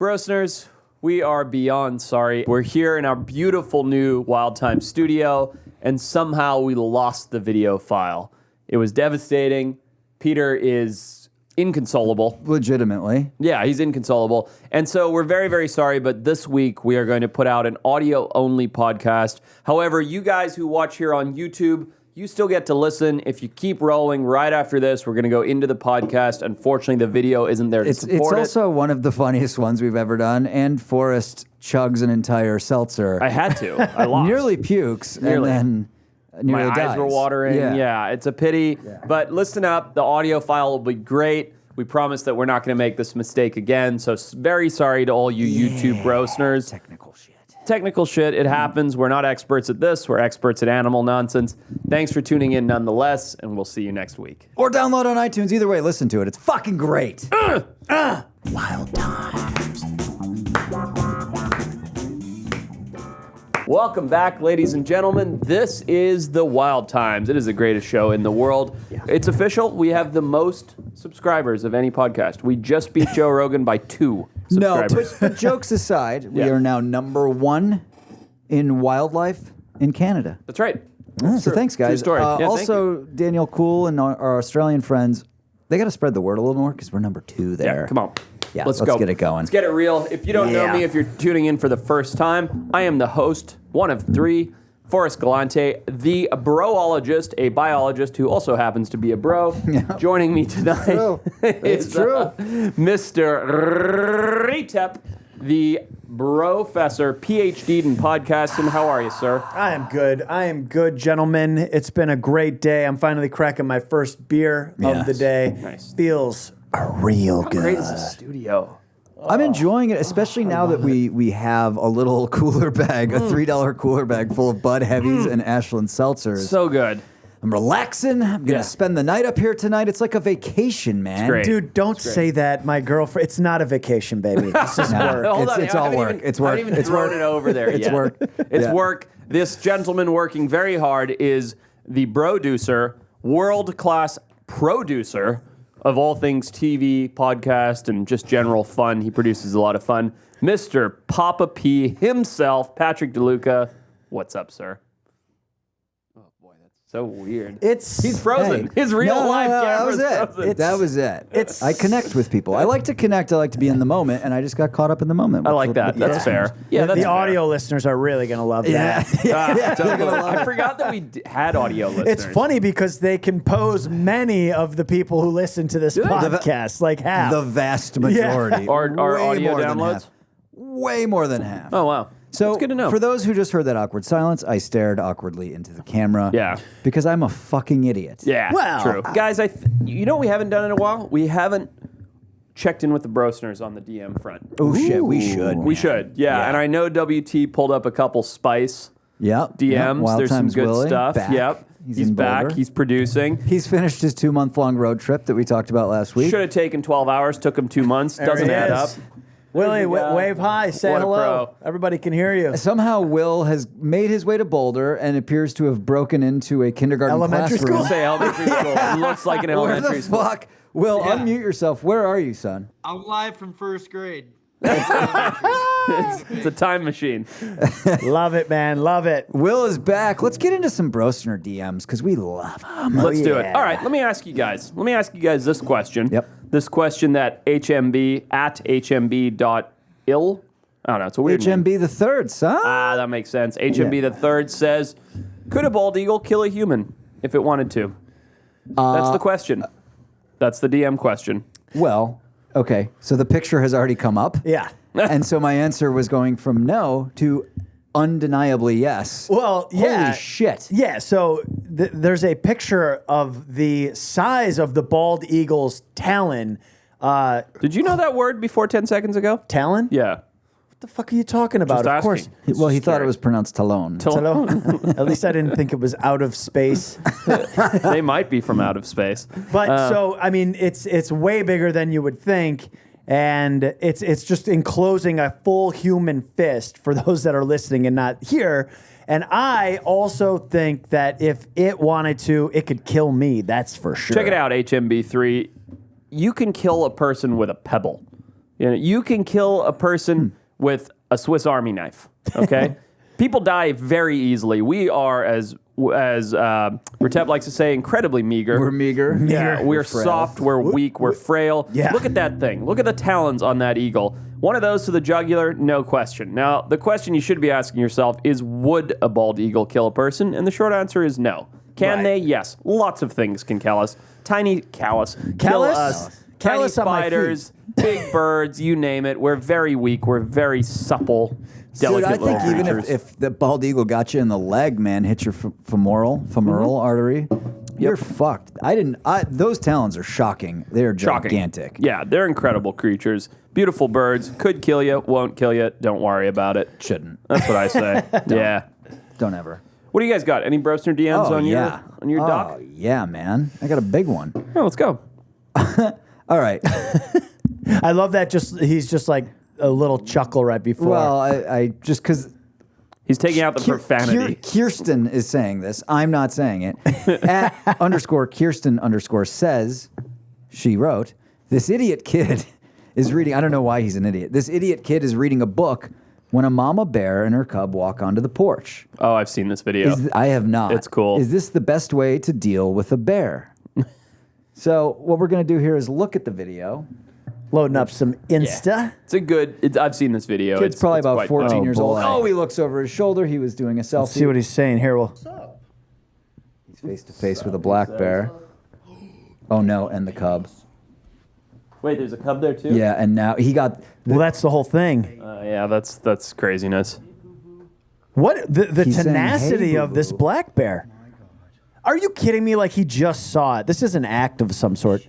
Brosners, we are beyond sorry. We're here in our beautiful new Wild Time studio, and somehow we lost the video file. It was devastating. Peter is inconsolable. Legitimately. Yeah, he's inconsolable. And so we're very, very sorry, but this week we are going to put out an audio-only podcast. However, you guys who watch here on YouTube, you still get to listen. If you keep rolling right after this, we're going to go into the podcast. Unfortunately, the video isn't there to support it. It's also one of the funniest ones we've ever done, and Forrest chugs an entire seltzer. I had to. I lost. Nearly pukes, Nearly. and then nearly My dies. eyes were watering. Yeah, it's a pity. Yeah. But listen up. The audio file will be great. We promise that we're not going to make this mistake again. So very sorry to all you YouTube Brosners. Technical shit. It happens. We're not experts at this. We're experts at animal nonsense. Thanks for tuning in nonetheless, and we'll see you next week. Or download on iTunes. Either way, listen to it. It's fucking great. Wild Times. Welcome back, ladies and gentlemen. This is the Wild Times. It is the greatest show in the world. Yeah. It's official. We have the most subscribers of any podcast. We just beat Joe Rogan by 2 subscribers. No, but jokes aside, we are now number 1 in wildlife in Canada. That's right. So thanks, guys. True story. Also, Daniel Cool and our Australian friends, they got to spread the word a little more because we're number 2 there. Yeah, come on. Yeah, let's get it going. Let's get it real. If you don't know me, if you're tuning in for the first time, I am the host, one of 3, Forrest Galante, the broologist, a biologist who also happens to be a bro. Yeah. Joining me tonight is Mr. Retep, the Brofessor, PhD'd in podcasting. How are you, sir? I am good, gentlemen. It's been a great day. I'm finally cracking my first beer of the day. Nice. Feels real good. How great is the studio? I'm enjoying it, especially now that we have a little cooler bag, a $3 cooler bag full of Bud Heavies and Ashland Seltzers. So good. I'm relaxing. I'm going to spend the night up here tonight. It's like a vacation, man. It's great. Dude, don't say that, my girlfriend. It's not a vacation, baby. It's just work. Hold on, It's all work. It's work. I haven't even It's thrown work. it over there It's yet. work. It's Yeah. work. This gentleman working very hard is the producer, world-class producer of all things TV, podcast, and just general fun. He produces a lot of fun. Mr. Papa P himself, Patrick DeLuca. What's up, sir? Oh, boy, that's so weird. He's frozen. His real life camera is frozen. That was it. I connect with people. I like to connect. I like to be in the moment, and I just got caught up in the moment. I like that. That's fair. Yeah, that's the fair. audio listeners are really going to love that. Totally. I forgot that we had audio listeners. It's funny because they compose many of the people who listen to this podcast, like half. The vast majority. Our Way audio more than downloads? half. Way more than half. Oh, wow. So, it's good to know. For those who just heard that awkward silence, I stared awkwardly into the camera. Yeah. Because I'm a fucking idiot. Yeah, Well, true. Guys, you know what we haven't done in a while? We haven't checked in with the Brosners on the DM front. Oh, shit. We should. We should, yeah. And I know WT pulled up a couple spice Yep. DMs. Wild There's some Times good Willie, stuff. back. Yep. He's in back. Boulder. He's producing. He's finished his 2-month-long road trip that we talked about last week. Should have taken 12 hours. Took him 2 months. Doesn't he add is. up. Willie, There you go. wave hi, say What a hello. pro. Everybody can hear you. Somehow Will has made his way to Boulder and appears to have broken into a kindergarten Elementary classroom. school? Say elementary school. It looks like an Where elementary the school. fuck? Will, unmute yourself. Where are you, son? I'm live from first grade. It's a time machine. Love it, man. Love it. Will is back. Let's get into some Brosner DMs because we love them. Let's do it. All right, let me ask you guys this question. Yep. This question that HMB at HMB.ill. I don't know. It's a weird name. HMB the third, son. Ah, that makes sense. HMB the third says, could a bald eagle kill a human if it wanted to? That's the question. That's the DM question. Well, okay. So the picture has already come up. Yeah. And so my answer was going from no to undeniably yes. Well, yeah. Holy shit. Yeah, so there's a picture of the size of the bald eagle's talon. Did you know that word before 10 seconds ago? Talon? Yeah. What the fuck are you talking about? Just Of course. asking. Well, he thought it was pronounced Talon. At least I didn't think it was out of space. They might be from out of space. But so I mean, it's way bigger than you would think, and it's just enclosing a full human fist for those that are listening and not here. And I also think that if it wanted to, it could kill me. That's for sure. Check it out, HMB3. You can kill a person with a pebble. You know, you can kill a person with a Swiss Army knife. Okay, people die very easily. We are, as Retep likes to say, incredibly meager. We're meager. Yeah, we're frail. soft. We're weak. We're frail. Yeah. Look at that thing. Look at the talons on that eagle. One of those to the jugular, no question. Now, the question you should be asking yourself is, would a bald eagle kill a person? And the short answer is no. Can they? Yes. Lots of things can kill us. Tiny kill us. Tiny Callus on my feet. spiders, big birds, you name it. We're very weak. We're very supple, Dude, delicate I little think even creatures. if the bald eagle got you in the leg, man, hit your femoral artery, you're fucked. Those talons are shocking. They're Shocking. gigantic. Yeah, they're incredible creatures. Beautiful birds. Could kill you, won't kill you. Don't worry about it. Shouldn't. That's what I say. Yeah. Don't ever. What do you guys got? Any Brosner DMs on your dock? Oh, yeah, man. I got a big one. Oh, let's go. All right. I love that. He's just like a little chuckle right before. Well, I just because He's taking out the profanity. Kirsten is saying this. I'm not saying it. At _Kirsten_ says, she wrote, this idiot kid is reading, I don't know why he's an idiot. This idiot kid is reading a book when a mama bear and her cub walk onto the porch. Oh, I've seen this video. I have not. It's cool. Is this the best way to deal with a bear? So what we're going to do here is look at the video. Loading up some Insta. I've seen this video. Kid's probably about quite 14 funny. years old. boy. Oh, he looks over his shoulder. He was doing a selfie. Let's see what he's saying here. Well, He's face to face with a black bear. Oh no, and the cub. Wait, there's a cub there too? Yeah, and now he got. well, that's the whole thing. Yeah, that's craziness. What the He's saying, tenacity "Hey, of this boo-boo." black bear? Are you kidding me? Like he just saw it. This is an act of some sort.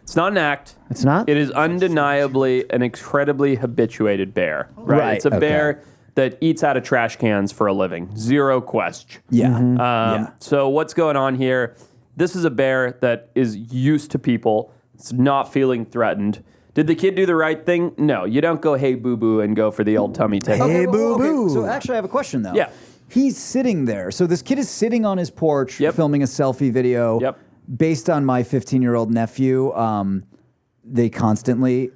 It's not an act. It's not? It is undeniably an incredibly habituated bear. Right, It's a bear that eats out of trash cans for a living. Zero question. Yeah. So what's going on here? This is a bear that is used to people. It's not feeling threatened. Did the kid do the right thing? No. You don't go, hey, boo-boo, and go for the old tummy take. Hey, boo-boo. So actually, I have a question though. Yeah. He's sitting there. So this kid is sitting on his porch, Yep. filming a selfie video. Yep. Based on my 15-year-old nephew, they constantly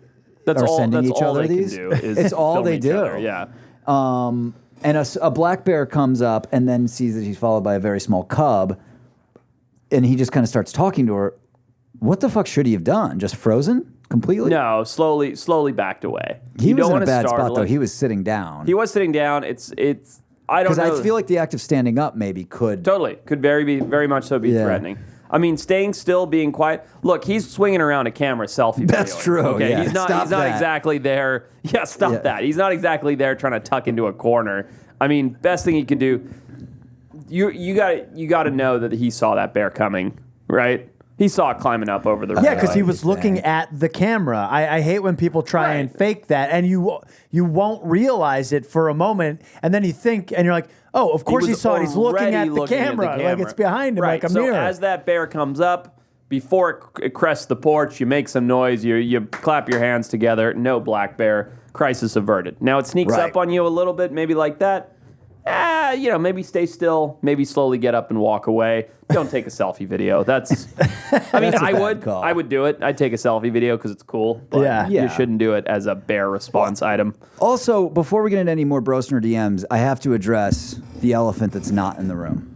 That's are all, sending that's each all other they these. can do is It's all film they each do. other, yeah. And a black bear comes up and then sees that he's followed by a very small cub, and he just kind of starts talking to her. What the fuck should he have done? Just frozen completely? No, slowly backed away. He You was don't in a wanna bad startle spot though. him. He was sitting down. He was sitting down. It's I don't Because know. I feel like the act of standing up maybe could. Totally. Could very much so be Yeah. threatening. I mean, staying still, being quiet. Look, he's swinging around a camera selfie. That's videoing, true, Okay, yeah. he's not Stop that. exactly there. Yeah, stop Yeah. that. He's not exactly there trying to tuck into a corner. I mean, best thing he could do. You got to know that he saw that bear coming, right? He saw it climbing up over the Yeah, roof. because he was thing. looking at the camera. I hate when people try and fake that, and you won't realize it for a moment, and then you think, and you're like, oh, of course he was saw it. He's looking already at the looking at camera, like it's behind him, right. like a so mirror. as that bear comes up, before it crests the porch, you make some noise, you clap your hands together. No black bear, crisis averted. Now it sneaks Right. up on you a little bit, maybe like that. Maybe stay still, maybe slowly get up and walk away. Don't take a selfie video. That's, I mean, That's a I bad would. call. I would do it. I'd take a selfie video because it's cool. But Yeah. you Yeah. shouldn't do it as a bear response item. Also, before we get into any more Brosner DMs, I have to address the elephant that's not in the room.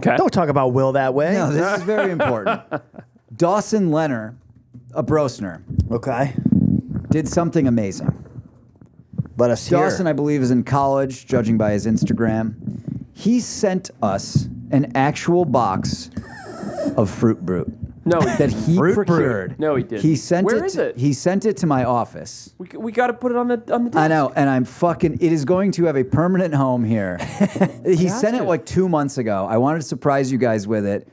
Okay. Don't talk about Will that way. No, this is very important. Dawson Leonard, a Brosner, Okay. did something amazing. Let us hear. Dawson, I believe, is in college, judging by his Instagram. He sent us an actual box of Fruit Brute No, that he Fruit Brute. procured. No, he didn't. He sent Where it. is it? He sent it to my office. we got to put it on the desk. I know, and I'm fucking. It is going to have a permanent home here. He sent it like 2 months ago. I wanted to surprise you guys with it.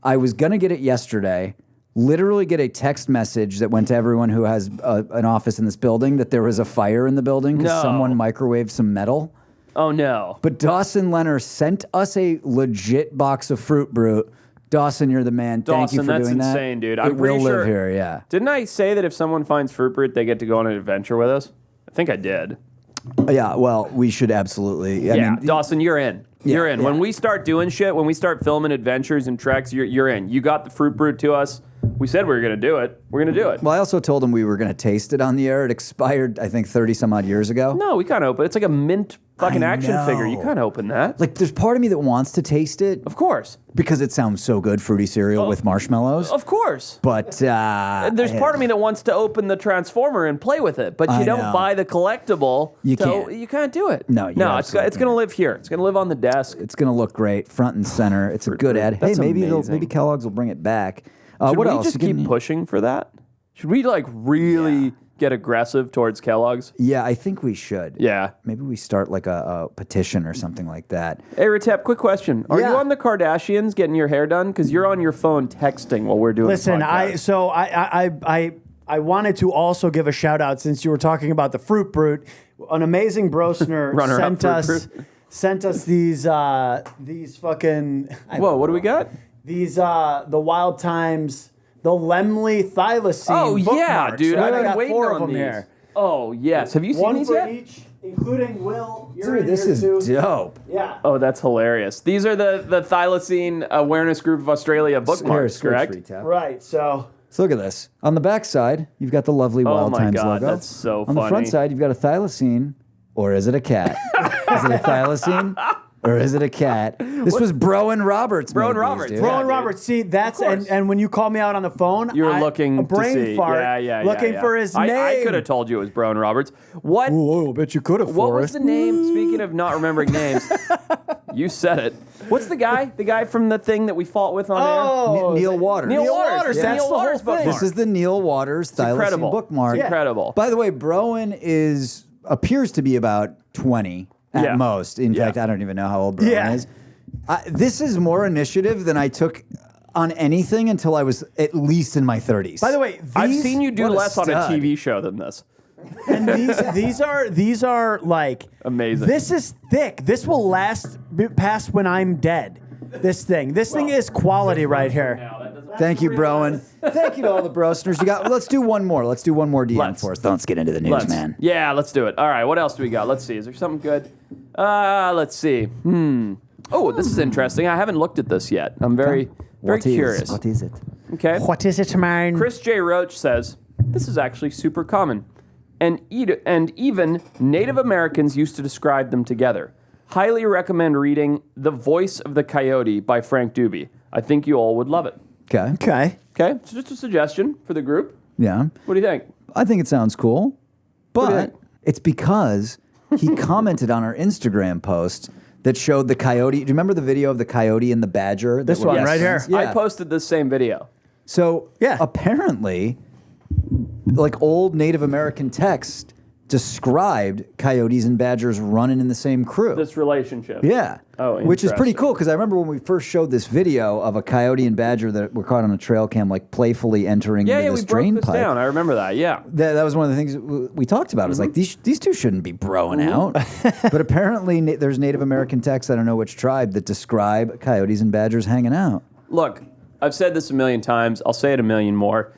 I was gonna get it yesterday. Literally get a text message that went to everyone who has an office in this building that there was a fire in the building because No. someone microwaved some metal. Oh no. But Dawson Leonard sent us a legit box of Fruit Brute. Dawson, you're the man. Thank you Dawson, for that's doing that. insane, dude. It I'm will pretty live sure- here, yeah. Didn't I say that if someone finds Fruit Brute, they get to go on an adventure with us? I think I did. Yeah, well, we should absolutely. I Yeah, mean, Dawson, you're in. You're in. yeah. When we start doing shit, when we start filming adventures and treks, you're in. You got the fruit brute to us. We said we were going to do it. We're going to do it. Well, I also told him we were going to taste it on the air. It expired, I think, 30 some odd years ago. No, we can't open it. It's like a mint fucking I action figure. You know. can't open that. Like, there's part of me that wants to taste it Of course. because it sounds so good, fruity cereal with marshmallows. Of course. But There's part of me that wants to open the Transformer and play with it, but you I don't know. buy the collectible. You so can't. You can't do it. No, you it's absolutely going to can't. live here. It's going to live on the desk. it's going to look great, front and center. It's a good ad. Hey, That's maybe amazing. maybe Kellogg's will bring it back. Should what we else? just You give keep me- pushing for that? Should we like really get aggressive towards Kellogg's? Yeah, I think we should. Yeah. Maybe we start like a petition or something like that. Hey, Retep, quick question. Are Yeah. you on the Kardashians getting your hair done? Because you're on your phone texting while we're doing Listen, the podcast. I wanted to also give a shout out since you were talking about the fruit brute. An amazing Brosner Runner-up Fruit sent us these fucking Whoa, what do we got? these the Wild Times, the Lemley thylacine. Oh, yeah, bookmarks. dude. Right? I've I been got waiting 4 on of them these. here. Oh, yes. Have you seen One these for yet? each, including Will. You're Dude, in this here is too. dope. Yeah. Oh, that's hilarious. These are the Thylacine Awareness Group of Australia bookmarks, Switch correct? retap. Right. So So look at this. On the back side, you've got the lovely Wild my Times God, logo. that's so On the front funny. side, you've got a thylacine, or is it a cat? Is it a thylacine, or is it a cat? This was Broen Roberts. Broen made these, Roberts, dude. bro. Rowan dude. Roberts, see, that's Of course. and when you called me out on the phone, You were I- looking a brain to see. fart, Yeah. looking for his name. I could have told you it was Broen Roberts. What? Ooh, I bet you could have. What was the name? Speaking of not remembering names, you said it. What's the guy? The guy from the thing that we fought with on air? Oh, Neil Waters. Neil Neil Waters. Waters. Yeah. That's Neil the whole Waters thing. bookmark. This is the Neil Waters thylacine incredible. bookmark. It's incredible. By the way, Broen appears to be about 20 at Yeah. most. In Yeah. fact, I don't even know how old Broen Yeah. is. This is more initiative than I took on anything until I was at least in my 30s. By the way, I've seen you do what a less on a stud. TV show than this. and these are like Amazing. This is thick. This will last past when I'm dead. This thing is quality right here. Thank you, Broen. Thank you to all the Brosners. Let's do one more. Let's do one more DM Let's. for us. Let's get into the news, man. Yeah, let's do it. All right, what else do we got? Let's see. Is there something good? Let's see. Oh, this is interesting. I haven't looked at this yet. I'm very curious. What is it? Okay. What is it, man? Chris J. Roach says, this is actually super common. And even Native Americans used to describe them together. Highly recommend reading The Voice of the Coyote by Frank Duby. I think you all would love it. Okay. Okay. Okay, so just a suggestion for the group. Yeah. What do you think? I think it sounds cool, do you but think? it's because he commented on our Instagram post that showed the coyote. Do you remember the video of the coyote and the badger? that This were one best right here. friends? Yeah. I posted this same video. So Yeah. apparently, like old Native American text described coyotes and badgers running in the same crew. This relationship. Yeah. Oh, which is pretty interesting. cool because I remember when we first showed this video of a coyote and badger that were caught on a trail cam, like playfully entering Yeah, into we this broke drain this pipe. down. I remember that. Yeah. That was one of the things we talked about. It was like these two shouldn't be broing out, but apparently there's Native American texts, I don't know which tribe, that describe coyotes and badgers hanging out. Look, I've said this a million times. I'll say it a million more.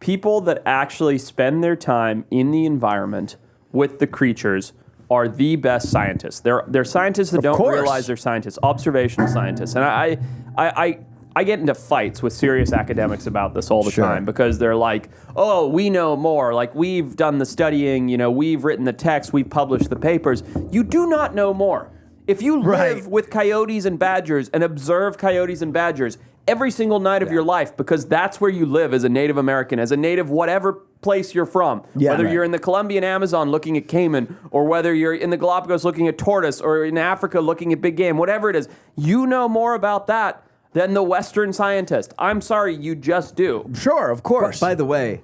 People that actually spend their time in the environment with the creatures are the best scientists. They're scientists that don't course. realize they're scientists, observational scientists. And I get into fights with serious academics about this all the Sure. time because they're like, oh, we know more. Like, we've done the studying, we've written the text, we've published the papers. You do not know more. If you live Right. with coyotes and badgers and observe coyotes and badgers every single night of your life, because that's where you live as a Native American, as a native whatever place you're from, Yeah, whether right. you're in the Colombian Amazon looking at caiman, or whether you're in the Galapagos looking at tortoise, or in Africa looking at big game, whatever it is, you know more about that than the Western scientist. I'm sorry, you just do. Sure, of course. By the way,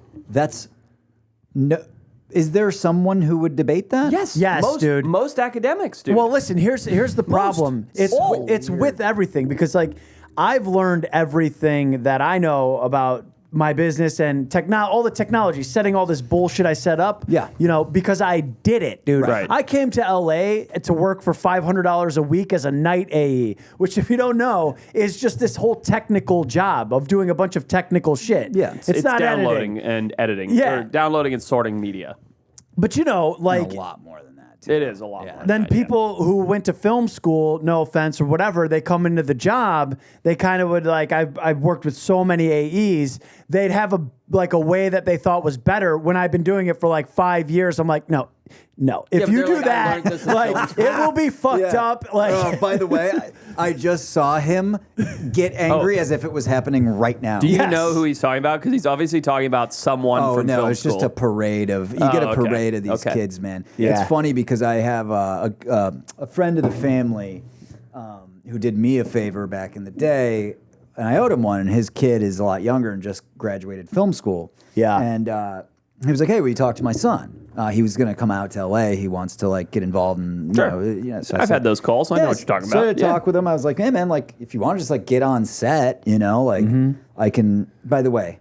is there someone who would debate that? Yes, Yes, dude. Most academics do. Well, listen, here's the problem. It's with everything because like I've learned everything that I know about my business and all the technology, setting all this bullshit I set up. Yeah. Because I did it, dude. Right. I came to LA to work for $500 a week as a night AE, which if you don't know is just this whole technical job of doing a bunch of technical shit. Yeah. it's not downloading editing. and editing. Yeah. Or downloading and sorting media. But like a lot more than that. too. It is a lot more than Then that, yeah. people who went to film school, no offense or whatever, they come into the job, they kind of would like, I've worked with so many AEs, they'd have a way that they thought was better. When I've been doing it for like 5 years, I'm like, no. If but you they're do like, I learned this that, in like it will be fucked up. Like, By the way, I just saw him get angry as if it was happening right now. Do you Yes. know who he's talking about? Because he's obviously talking about someone Oh from no, film it's just school. a parade of you get a okay. parade of these Okay. kids, man. Yeah. It's funny because I have a friend of the family who did me a favor back in the day, and I owed him one. And his kid is a lot younger and just graduated film school. Yeah. and he was like, "Hey, will you talk to my son? He was going to come out to LA. He wants to like get involved in Sure. So I I've said- had those calls. I know what you're talking so about. I talk with him. I was like, "Hey, man, like if you want to just like get on set, like I can." By the way,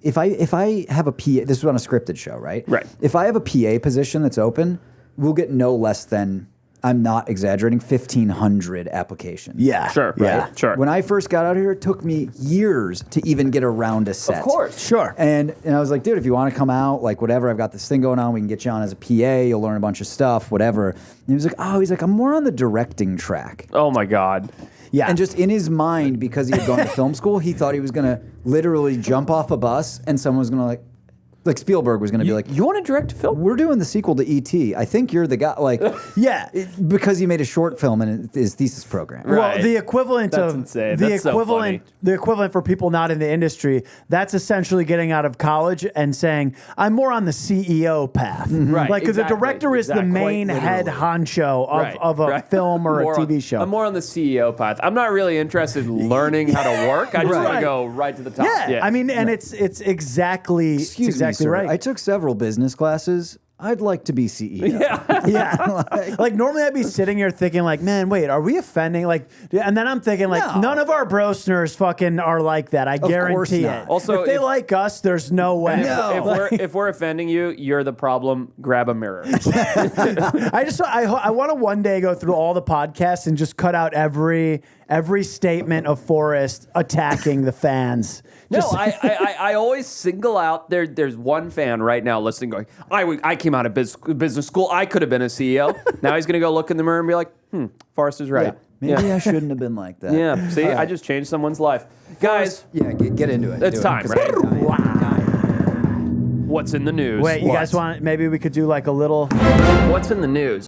if I have a PA, this was on a scripted show, right? Right. If I have a PA position that's open, we'll get no less than, I'm not exaggerating, 1,500 applications. yeah, Sure. yeah, Right. Sure. When I first got out here, it took me years to even get around a set. Of course. sure. And I was like, dude, if you want to come out, like whatever, I've got this thing going on. We can get you on as a PA. You'll learn a bunch of stuff, whatever. And he was like, I'm more on the directing track. Oh my God. Yeah. And just in his mind, because he had gone to film school, he thought he was going to literally jump off a bus and someone was going to like Spielberg was going to be like, You want to direct a film? we're doing the sequel to E.T. I think you're the guy. Like, Yeah. because he made a short film in his thesis program. Right. Well, the equivalent That's of insane. the That's so equivalent funny. the equivalent for people not in the industry, that's essentially getting out of college and saying, I'm more on the CEO path. Right, Like, because exactly, the director is the exactly. main Quite head literally. honcho of a film or More a on- TV show. I'm more on the CEO path. I'm not really interested in learning how to work. I just want Right. to go right to the top. yeah. I mean, and it's exactly Excuse exactly me, sir. right. I took several business classes. I'd like to be CEO. yeah. Yeah. Like normally I'd be sitting here thinking like, man, wait, are we offending? Like, and then I'm thinking like, No. none of our Brosners fucking are like that. I course guarantee not. it. Also, if they if- like us, there's no way. No. If we're offending you, you're the problem. Grab a mirror. I want to one day go through all the podcasts and just cut out every statement of Forrest attacking the fans. No, I always single out. There's one fan right now listening, going, I came out of business school. I could have been a CEO. Now he's gonna go look in the mirror and be like, Forrest is right. Maybe I shouldn't have been like that. Yeah. See, I just changed someone's life, guys. Yeah, get into it. It's Do it, time, 'cause right? I'm dying. What's in the news? Wait, you What? guys want? Maybe we could do like a little. What's in the news?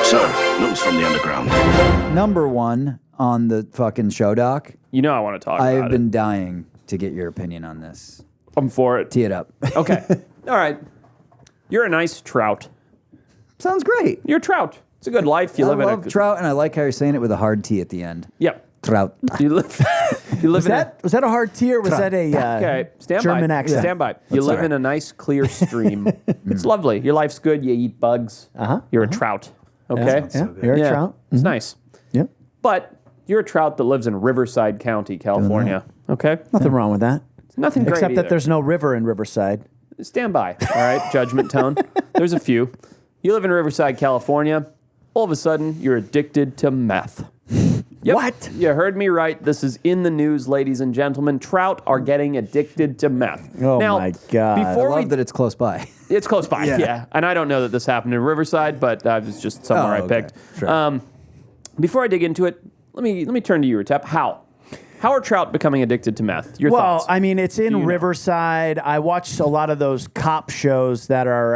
Sir, news from the underground. Number one on the fucking show doc. You know I want to talk I about have been dying to get your opinion on this. it. I'm for it. Tee it up. Okay. All right. You're a nice trout. Sounds great. You're a trout. It's a good life. You I live in love a trout, and I like how you're saying it with a hard T at the end. Yep. Trout. You live. You live Was that a hard T or was that a Okay, stand German by. accent? Stand by. You live in a nice, clear stream. It's lovely. Your life's good. You eat bugs. You're a trout. Okay. Yeah, you're a trout. It's nice. Yep. But you're a trout that lives in Riverside County, California. Okay. Nothing wrong with that. Nothing great Except that either. there's no river in Riverside. Stand by. All right. Judgment tone. There's a few. You live in Riverside, California. All of a sudden, you're addicted to meth. Yep. What? You heard me right. This is in the news, ladies and gentlemen. Trout are getting addicted to meth. Oh now, my God. I Before love we that it's close by. It's close by, yeah. And I don't know that this happened in Riverside, but it was just somewhere I okay. picked. Sure. Before I dig into it, let me turn to you, Retep. How are trout becoming addicted to meth? Your Well, thoughts? I mean, it's in you know? Riverside. I watched a lot of those cop shows that are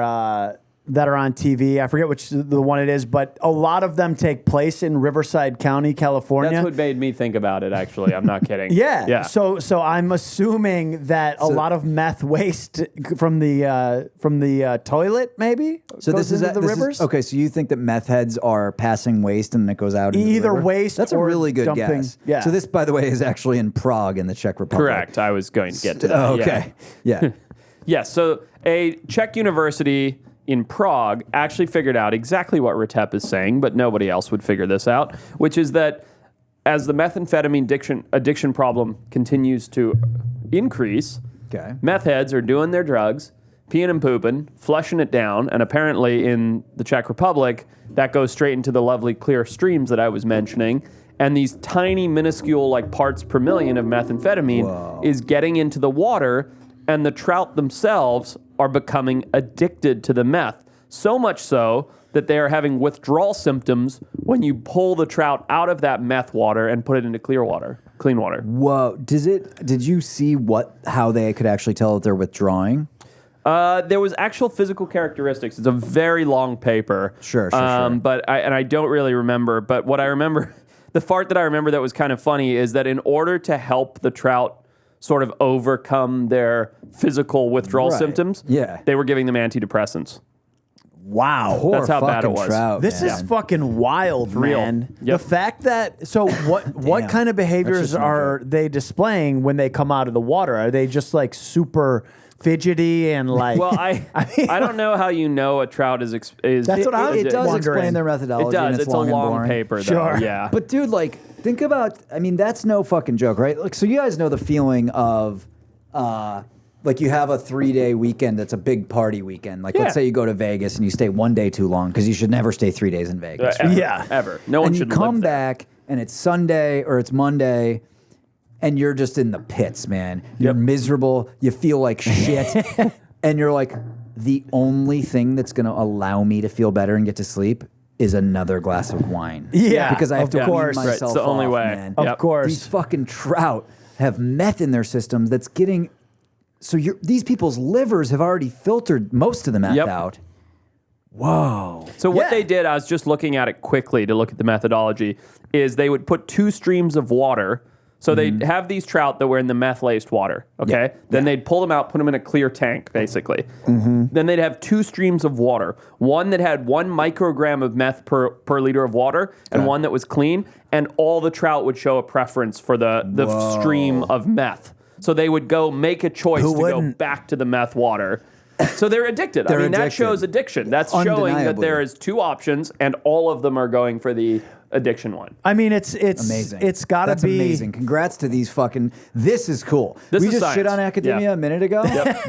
on TV. I forget which the one it is, but a lot of them take place in Riverside County, California. That's what made me think about it. Actually, I'm not kidding. Yeah. yeah. So I'm assuming that a lot of meth waste from the toilet maybe So goes this is into the this is- rivers. okay, so you think that meth heads are passing waste and it goes out into the Either river? waste That's a or really good dumping. guess. Yeah. So this, by the way, is actually in Prague in the Czech Republic. Correct. I was going to get to that. Oh, yeah. okay. Yeah. Yes. So a Czech university in Prague actually figured out exactly what Retep is saying, but nobody else would figure this out, which is that as the methamphetamine addiction problem continues to increase, Okay. meth heads are doing their drugs, peeing and pooping, flushing it down, and apparently in the Czech Republic, that goes straight into the lovely clear streams that I was mentioning. And these tiny, minuscule, like parts per million of methamphetamine is getting into the water, and the trout themselves are becoming addicted to the meth. So much so that they are having withdrawal symptoms when you pull the trout out of that meth water and put it into clean water. Whoa. Did you see how they could actually tell that they're withdrawing? There was actual physical characteristics. It's a very long paper. Sure. But I don't really remember. But what I remember, the part that I remember that was kind of funny is that in order to help the trout sort of overcome their physical withdrawal symptoms, they were giving them antidepressants. Wow. Poor That's how bad it fucking was. Trout, This man. is fucking wild, real. man. Yep. The fact that what kind of behaviors just no are they displaying when they come out of the water? Are they just like super fidgety and like? Well, I don't know how you know a trout is. That's what I was It does wondering. explain their methodology. It does. And It's a long and long boring. paper, though. Sure. Yeah. But dude, like, think about. I mean, that's no fucking joke, right? Like, so you guys know the feeling of, like, you have a 3-day weekend that's a big party weekend. Like, let's say you go to Vegas and you stay 1 day too long because you should never stay 3 days in Vegas. Ever, Yeah. Ever. No one And you should come live there. back and it's Sunday or it's Monday. And you're just in the pits, man. You're miserable. You feel like shit. And you're like, the only thing that's going to allow me to feel better and get to sleep is another glass of wine. Yeah, Because I have of to wean course. myself Right, it's the only off, way. man. Of Yep. course. These fucking trout have meth in their systems that's getting... So these people's livers have already filtered most of the meth out. Whoa. So what Yeah. they did, I was just looking at it quickly to look at the methodology, is they would put 2 streams of water. So they'd have these trout that were in the meth-laced water, okay? Then they'd pull them out, put them in a clear tank, basically. Then they'd have 2 streams of water. One that had 1 microgram of meth per liter of water, and one that was clean, and all the trout would show a preference for the stream of meth. So they would go make a choice to go wouldn't? back to the meth water. So they're addicted. They're I mean, that addicted. shows addiction. That's showing that Undeniably. there is 2 options, and all of them are going for the addiction one. I mean, it's Amazing. It's got to That's be amazing. Congrats to these fucking... This is cool. This we is just science. shit on academia Yeah. a minute ago.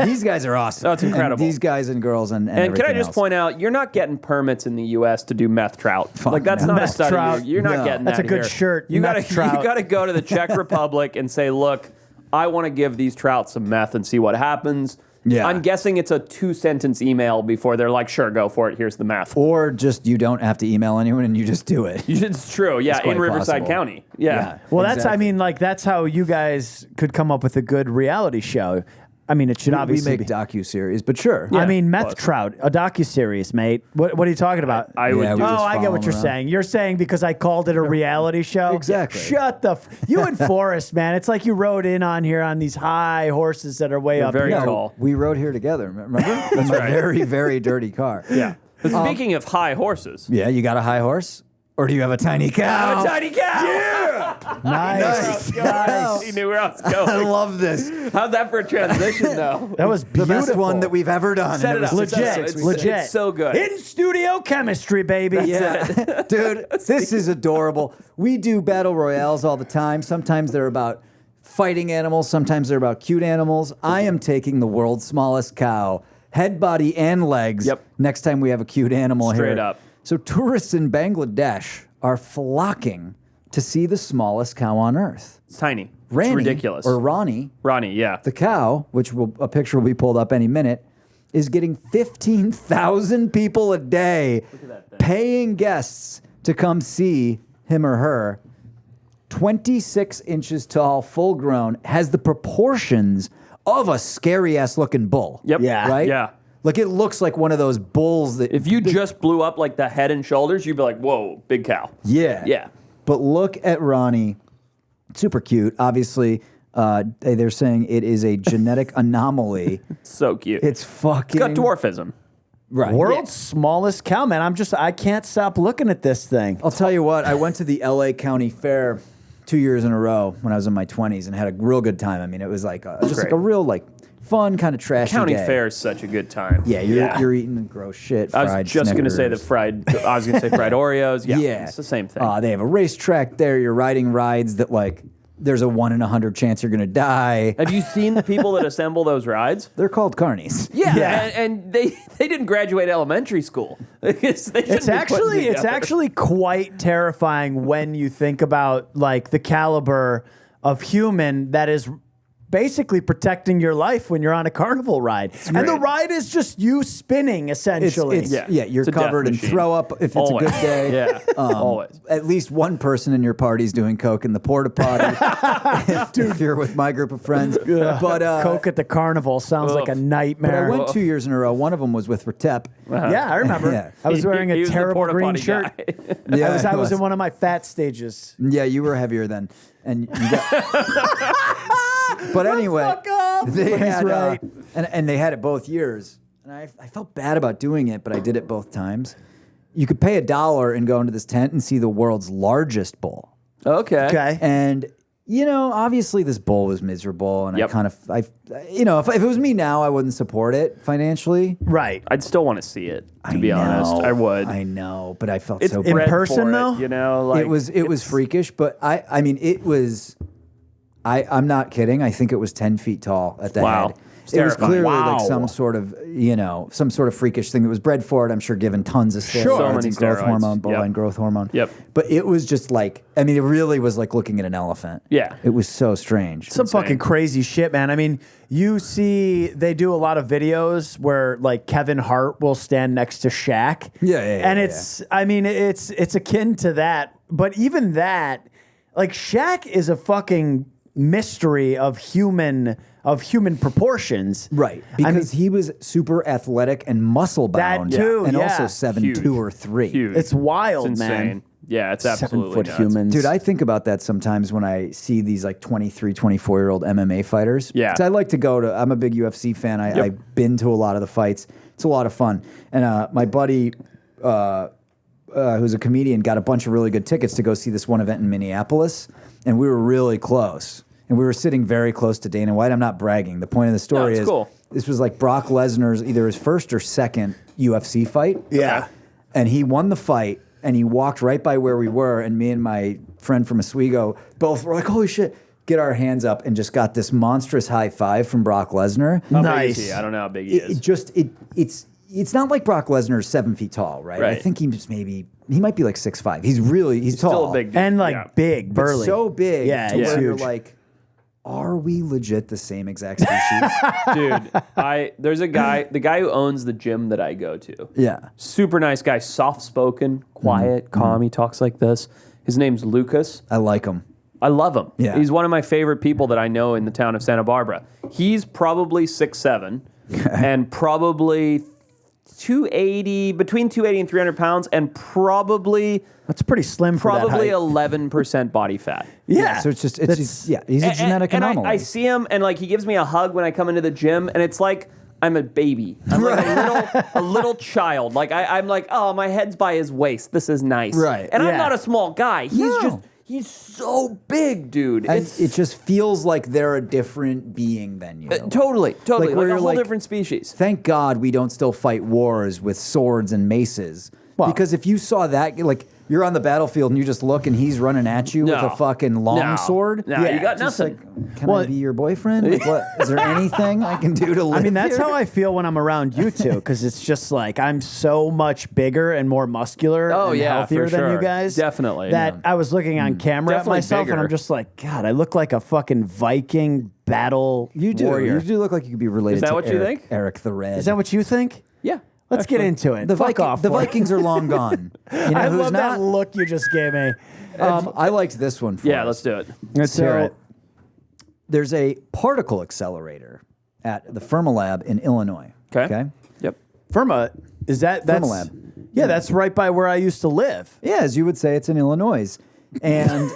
These guys are awesome. That's incredible. And these guys and girls and And can I everything just else. point out, you're not getting permits in the U.S. to do meth trout. Fuck That's no. not a Meth study. trout. You're not No. getting That's that a good here. shirt, You meth gotta, trout. you gotta go to the Czech Republic and say, look, I want to give these trout some meth and see what happens. Yeah. I'm guessing it's a 2-sentence email before they're like, sure, go for it. Here's the meth. Or just you don't have to email anyone and you just do it. It's true. Yeah, It's quite in Riverside possible. County. Yeah. Well, that's I exactly. mean, like that's how you guys could come up with a good reality show. I mean, it should We obviously make be. docu-series, but sure. I mean, Meth close. Trout, a docuseries, mate. What are you talking about? I would Yeah, do we Oh, just I get follow what you're them around. saying. You're saying because I called it a reality show? Exactly. Shut the... You and Forrest, man. It's like you rode in on here on these high horses that are way They're up very here. tall. We rode here together, remember? That's a right. very, very dirty car. Yeah. But speaking of high horses, Yeah, you got a high horse? Or do you have a tiny cow? a tiny cow. Yeah. Nice. Nice. He knew where I was I going. love this. How's that for a transition, though? That was The beautiful. best one that we've ever done. Set and it was up. Legit. It's Legit. It's so good. In studio chemistry, baby. Yeah. Dude, this is adorable. We do battle royales all the time. Sometimes they're about fighting animals, sometimes they're about cute animals. I am taking the world's smallest cow, head, body, and legs. Yep. Next time we have a cute animal here. Straight up. So tourists in Bangladesh are flocking to see the smallest cow on earth. It's tiny. Randy, it's ridiculous. Or Ronnie, Ronnie, yeah. the cow, which a picture will be pulled up any minute, is getting 15,000 people a day paying guests to come see him or her. 26 inches tall, full grown, has the proportions of a scary ass looking bull. Yep. Yeah. Right? Yeah. Like it looks like one of those bulls that. If you just blew up like the head and shoulders, you'd be like, whoa, big cow. Yeah. Yeah. But look at Ronnie. Super cute. Obviously, they're saying it is a genetic anomaly. So cute. It's fucking. got dwarfism. Right. World's smallest cow, man. I can't stop looking at this thing. I'll tell you what, I went to the LA County Fair 2 years in a row when I was in my 20s and had a real good time. I mean, it was like just like great. a real like fun kind of trashy County day. fair is such a good time. Yeah, you're eating gross shit. I Fried was just going to say the Snickers. fried Oreos. Yeah. Yeah, It's the same thing. They have a racetrack there. You're riding rides that like there's a 1 in 100 chance you're gonna die. Have you seen the people that assemble those rides? They're called carnies. Yeah. And they didn't graduate elementary school. It's actually quite terrifying when you think about like the caliber of human that is basically protecting your life when you're on a carnival ride. And the ride is just you spinning, essentially. You're It's a covered death in machine. throw up if it's Always. a good day. Yeah, always. At least one person in your party's doing coke in the porta potty. if you're with my group of friends. But Coke at the carnival sounds like a but nightmare. I went 2 years in a row. One of them was with Retep. Yeah, I remember. Yeah. I was wearing He a was the terrible porta green potty shirt. guy. Yeah, I he was was. in one of my fat stages. Yeah, you were heavier then, and you got. But anyway, Fuck off. they He's had right. and they had it both years, and I felt bad about doing it, but I did it both times. You could pay $1 and go into this tent and see the world's largest bull, Okay. and obviously this bull was miserable, and Yep. if it was me now, I wouldn't support it financially. Right. I'd still want to see it, to be honest. I would. I know, but I felt It's so in bred person, for it, though? Like, it was freakish, but I mean, it was. I'm not kidding. I think it was 10 feet tall at the Wow. head. It's It was terrifying. clearly like Wow. some sort of freakish thing that was bred for it. I'm sure given tons of steroids So many and growth steroids. hormone, bovine Yep. growth hormone. Yep. But it was just like, I mean, it really was like looking at an elephant. Yeah. It was so strange. Some fucking crazy shit, man. I mean, you see, they do a lot of videos where like Kevin Hart will stand next to Shaq. Yeah, and it's, I mean, it's akin to that. But even that, like Shaq is a fucking mystery of human proportions. Right. Because he was super athletic and muscle bound. That too, And yeah. also 7'2" or 3". Huge. It's wild, It's insane. man. Yeah, it's absolutely 7 foot nuts. humans. Dude, I think about that sometimes when I see these like 23, 24-year-old MMA fighters. Yeah. 'Cause I like to go to, I'm a big UFC fan. I've been to a lot of the fights. It's a lot of fun. And my buddy, who's a comedian, got a bunch of really good tickets to go see this one event in Minneapolis. And we were really close. And we were sitting very close to Dana White. I'm not bragging. The point of the story it's is cool. this was like Brock Lesnar's either his first or second UFC fight. Yeah. And he won the fight, and he walked right by where we were, and me and my friend from Oswego both were like, holy shit, get our hands up, and just got this monstrous high five from Brock Lesnar. How big Nice. is he? I don't know how big he is. It's not like Brock Lesnar's 7 feet tall, right? I Right. think he might be like 6'5". He's tall. Still a big dude. And like Yeah. big, but burly. so big Yeah, to he's where you're huge. like, are we legit the same exact species? Dude, there's a guy, the guy who owns the gym that I go to. Yeah. Super nice guy, soft spoken, quiet, calm. He talks like this. His name's Lucas. I like him. I love him. Yeah. He's one of my favorite people that I know in the town of Santa Barbara. He's probably 6'7", and probably 280, between 280 and 300 pounds, and probably That's pretty slim for that probably height. 11% body fat. Yeah. So it's just he's a genetic and anomaly. I see him, and like he gives me a hug when I come into the gym, and it's like I'm a baby. I'm like a little child. Like I'm like, oh, my head's by his waist. This is nice. Right. And Yeah. I'm not a small guy. He's so big, dude. And It's it just feels like they're a different being than you. totally, Like, like where a you're whole like- different species. Thank God we don't still fight wars with swords and maces. Because if you saw that, like, you're on the battlefield and you just look and he's running at you with a No. fucking long sword. No, you got just nothing. like, can I be your boyfriend? Like, what? Is there anything I can do to live I mean, that's here? how I feel when I'm around you two, because it's just like I'm so much bigger and more muscular Oh, and yeah, healthier for than you sure. guys. Definitely. That I was looking on camera at Definitely myself, and bigger. I'm just like, God, I look like a fucking Viking battle You do. warrior. You do look like you could be related Is that to what you Eric, think? Eric the Red. Is that what you think? Yeah. Let's get into it. the Fuck off. The Ford. Vikings are long gone. You know I who's love not? that look you just gave me. I liked this one for Yeah, us. let's do it. Let's hear it. There's a particle accelerator at the Fermilab in Illinois. Okay. Yep. Firma, that's Fermilab. Yeah, that's right by where I used to live. Yeah, as you would say, it's in Illinois. And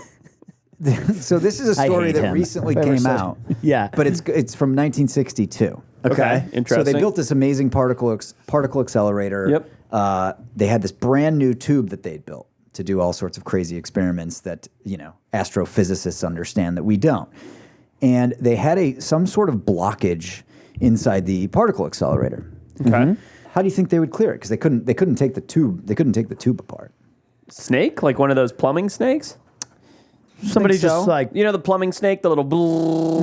so this is a I story hate that him. recently If I ever came said- out. Yeah. But it's from 1962. Okay. So Interesting. they built this amazing particle accelerator. Yep. They had this brand new tube that they'd built to do all sorts of crazy experiments that, astrophysicists understand that we don't. And they had some sort of blockage inside the particle accelerator. Okay. How do you think they would clear it? Because they couldn't take the tube apart. Snake? Like one of those plumbing snakes? Somebody so? just like You know the plumbing snake, the little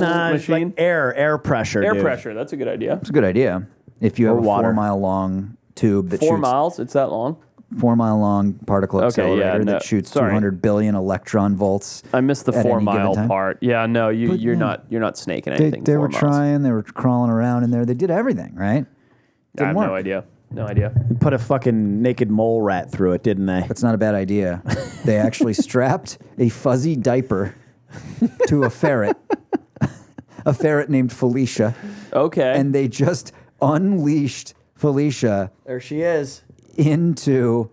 it's machine? like air pressure. Air dude. pressure. That's a good idea. It's a good idea. If you have a water. 4 mile long tube that 4 shoots miles? It's that long? 4-mile long particle accelerator that shoots 200 billion electron volts. I missed the at any 4-mile given time. part. Yeah, no, you're not snaking anything. They 4 were miles. trying. They were crawling around in there. They did everything, right? I have work. no idea. No idea. Put a fucking naked mole rat through it, didn't they? That's not a bad idea. They actually strapped a fuzzy diaper to a ferret named Felicia, Okay. and they just unleashed Felicia There she is. into.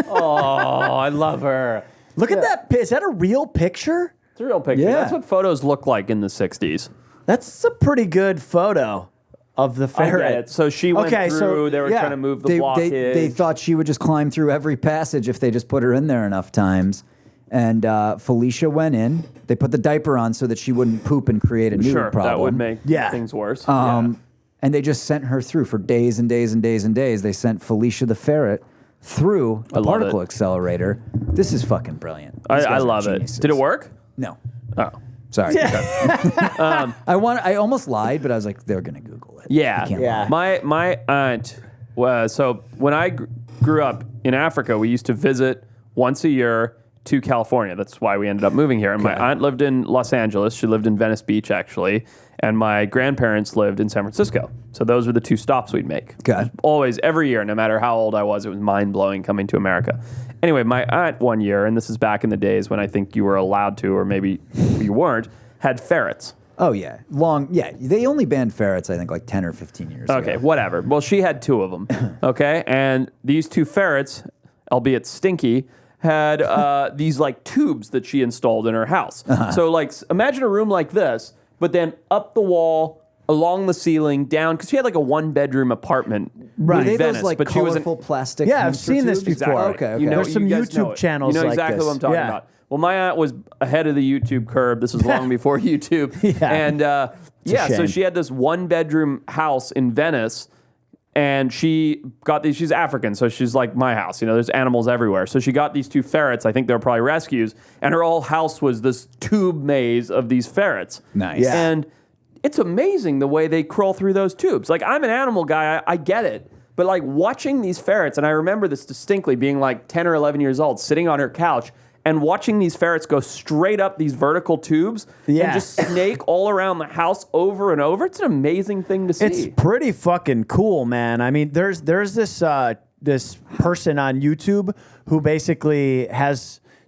Oh, I love her. Look at that. Is that a real picture? It's a real picture. Yeah. That's what photos look like in the 60s. That's a pretty good photo of the I ferret. get it. So she went Okay, through. so, they were yeah. trying to move the They blockage. thought she would just climb through every passage if they just put her in there enough times. And Felicia went in. They put the diaper on so that she wouldn't poop and create a new Sure, problem. that would make Yeah. things worse. And they just sent her through for days and days and days and days. They sent Felicia the ferret through a love particle it. accelerator. This is fucking brilliant. These I guys are love it. geniuses. Did it work? No. Oh. Sorry. I almost lied, but I was like, they're gonna Google it. Yeah. You can't Yeah. lie. My aunt was, so when I grew up in Africa, we used to visit once a year to California. That's why we ended up moving here. And my aunt lived in Los Angeles. She lived in Venice Beach, actually. And my grandparents lived in San Francisco. So those were the two stops we'd make. Okay. Always, every year, no matter how old I was, it was mind-blowing coming to America. Anyway, my aunt one year, and this is back in the days when I think you were allowed to, or maybe you weren't, had ferrets. Oh yeah, They only banned ferrets, I think, like 10 or 15 years Okay, ago. whatever. Well, she had two of them. Okay, and these two ferrets, albeit stinky, had these like tubes that she installed in her house. So like, imagine a room like this, but then up the wall, along the ceiling, down, because she had like a 1-bedroom apartment Were in they Venice, those like but she was colorful plastic? Yeah, I've monster seen this tubes? before. Okay. You know, There's some you guys know YouTube it. channels You know like exactly this. what I'm talking Yeah. about. Well, my aunt was ahead of the YouTube curve. This was long before YouTube. Yeah. And so shame. she had this 1-bedroom house in Venice, and she got these. She's African, so she's like my house. You know, there's animals everywhere. So she got these two ferrets. I think they were probably rescues, and her whole house was this tube maze of these ferrets. Nice. Yeah. And it's amazing the way they crawl through those tubes. Like, I'm an animal guy. I get it. But like watching these ferrets, and I remember this distinctly, being like 10 or 11 years old, sitting on her couch and watching these ferrets go straight up these vertical tubes and Yeah. just snake all around the house over and over. It's an amazing thing to see. It's pretty fucking cool, man. I mean, there's this this person on YouTube who basically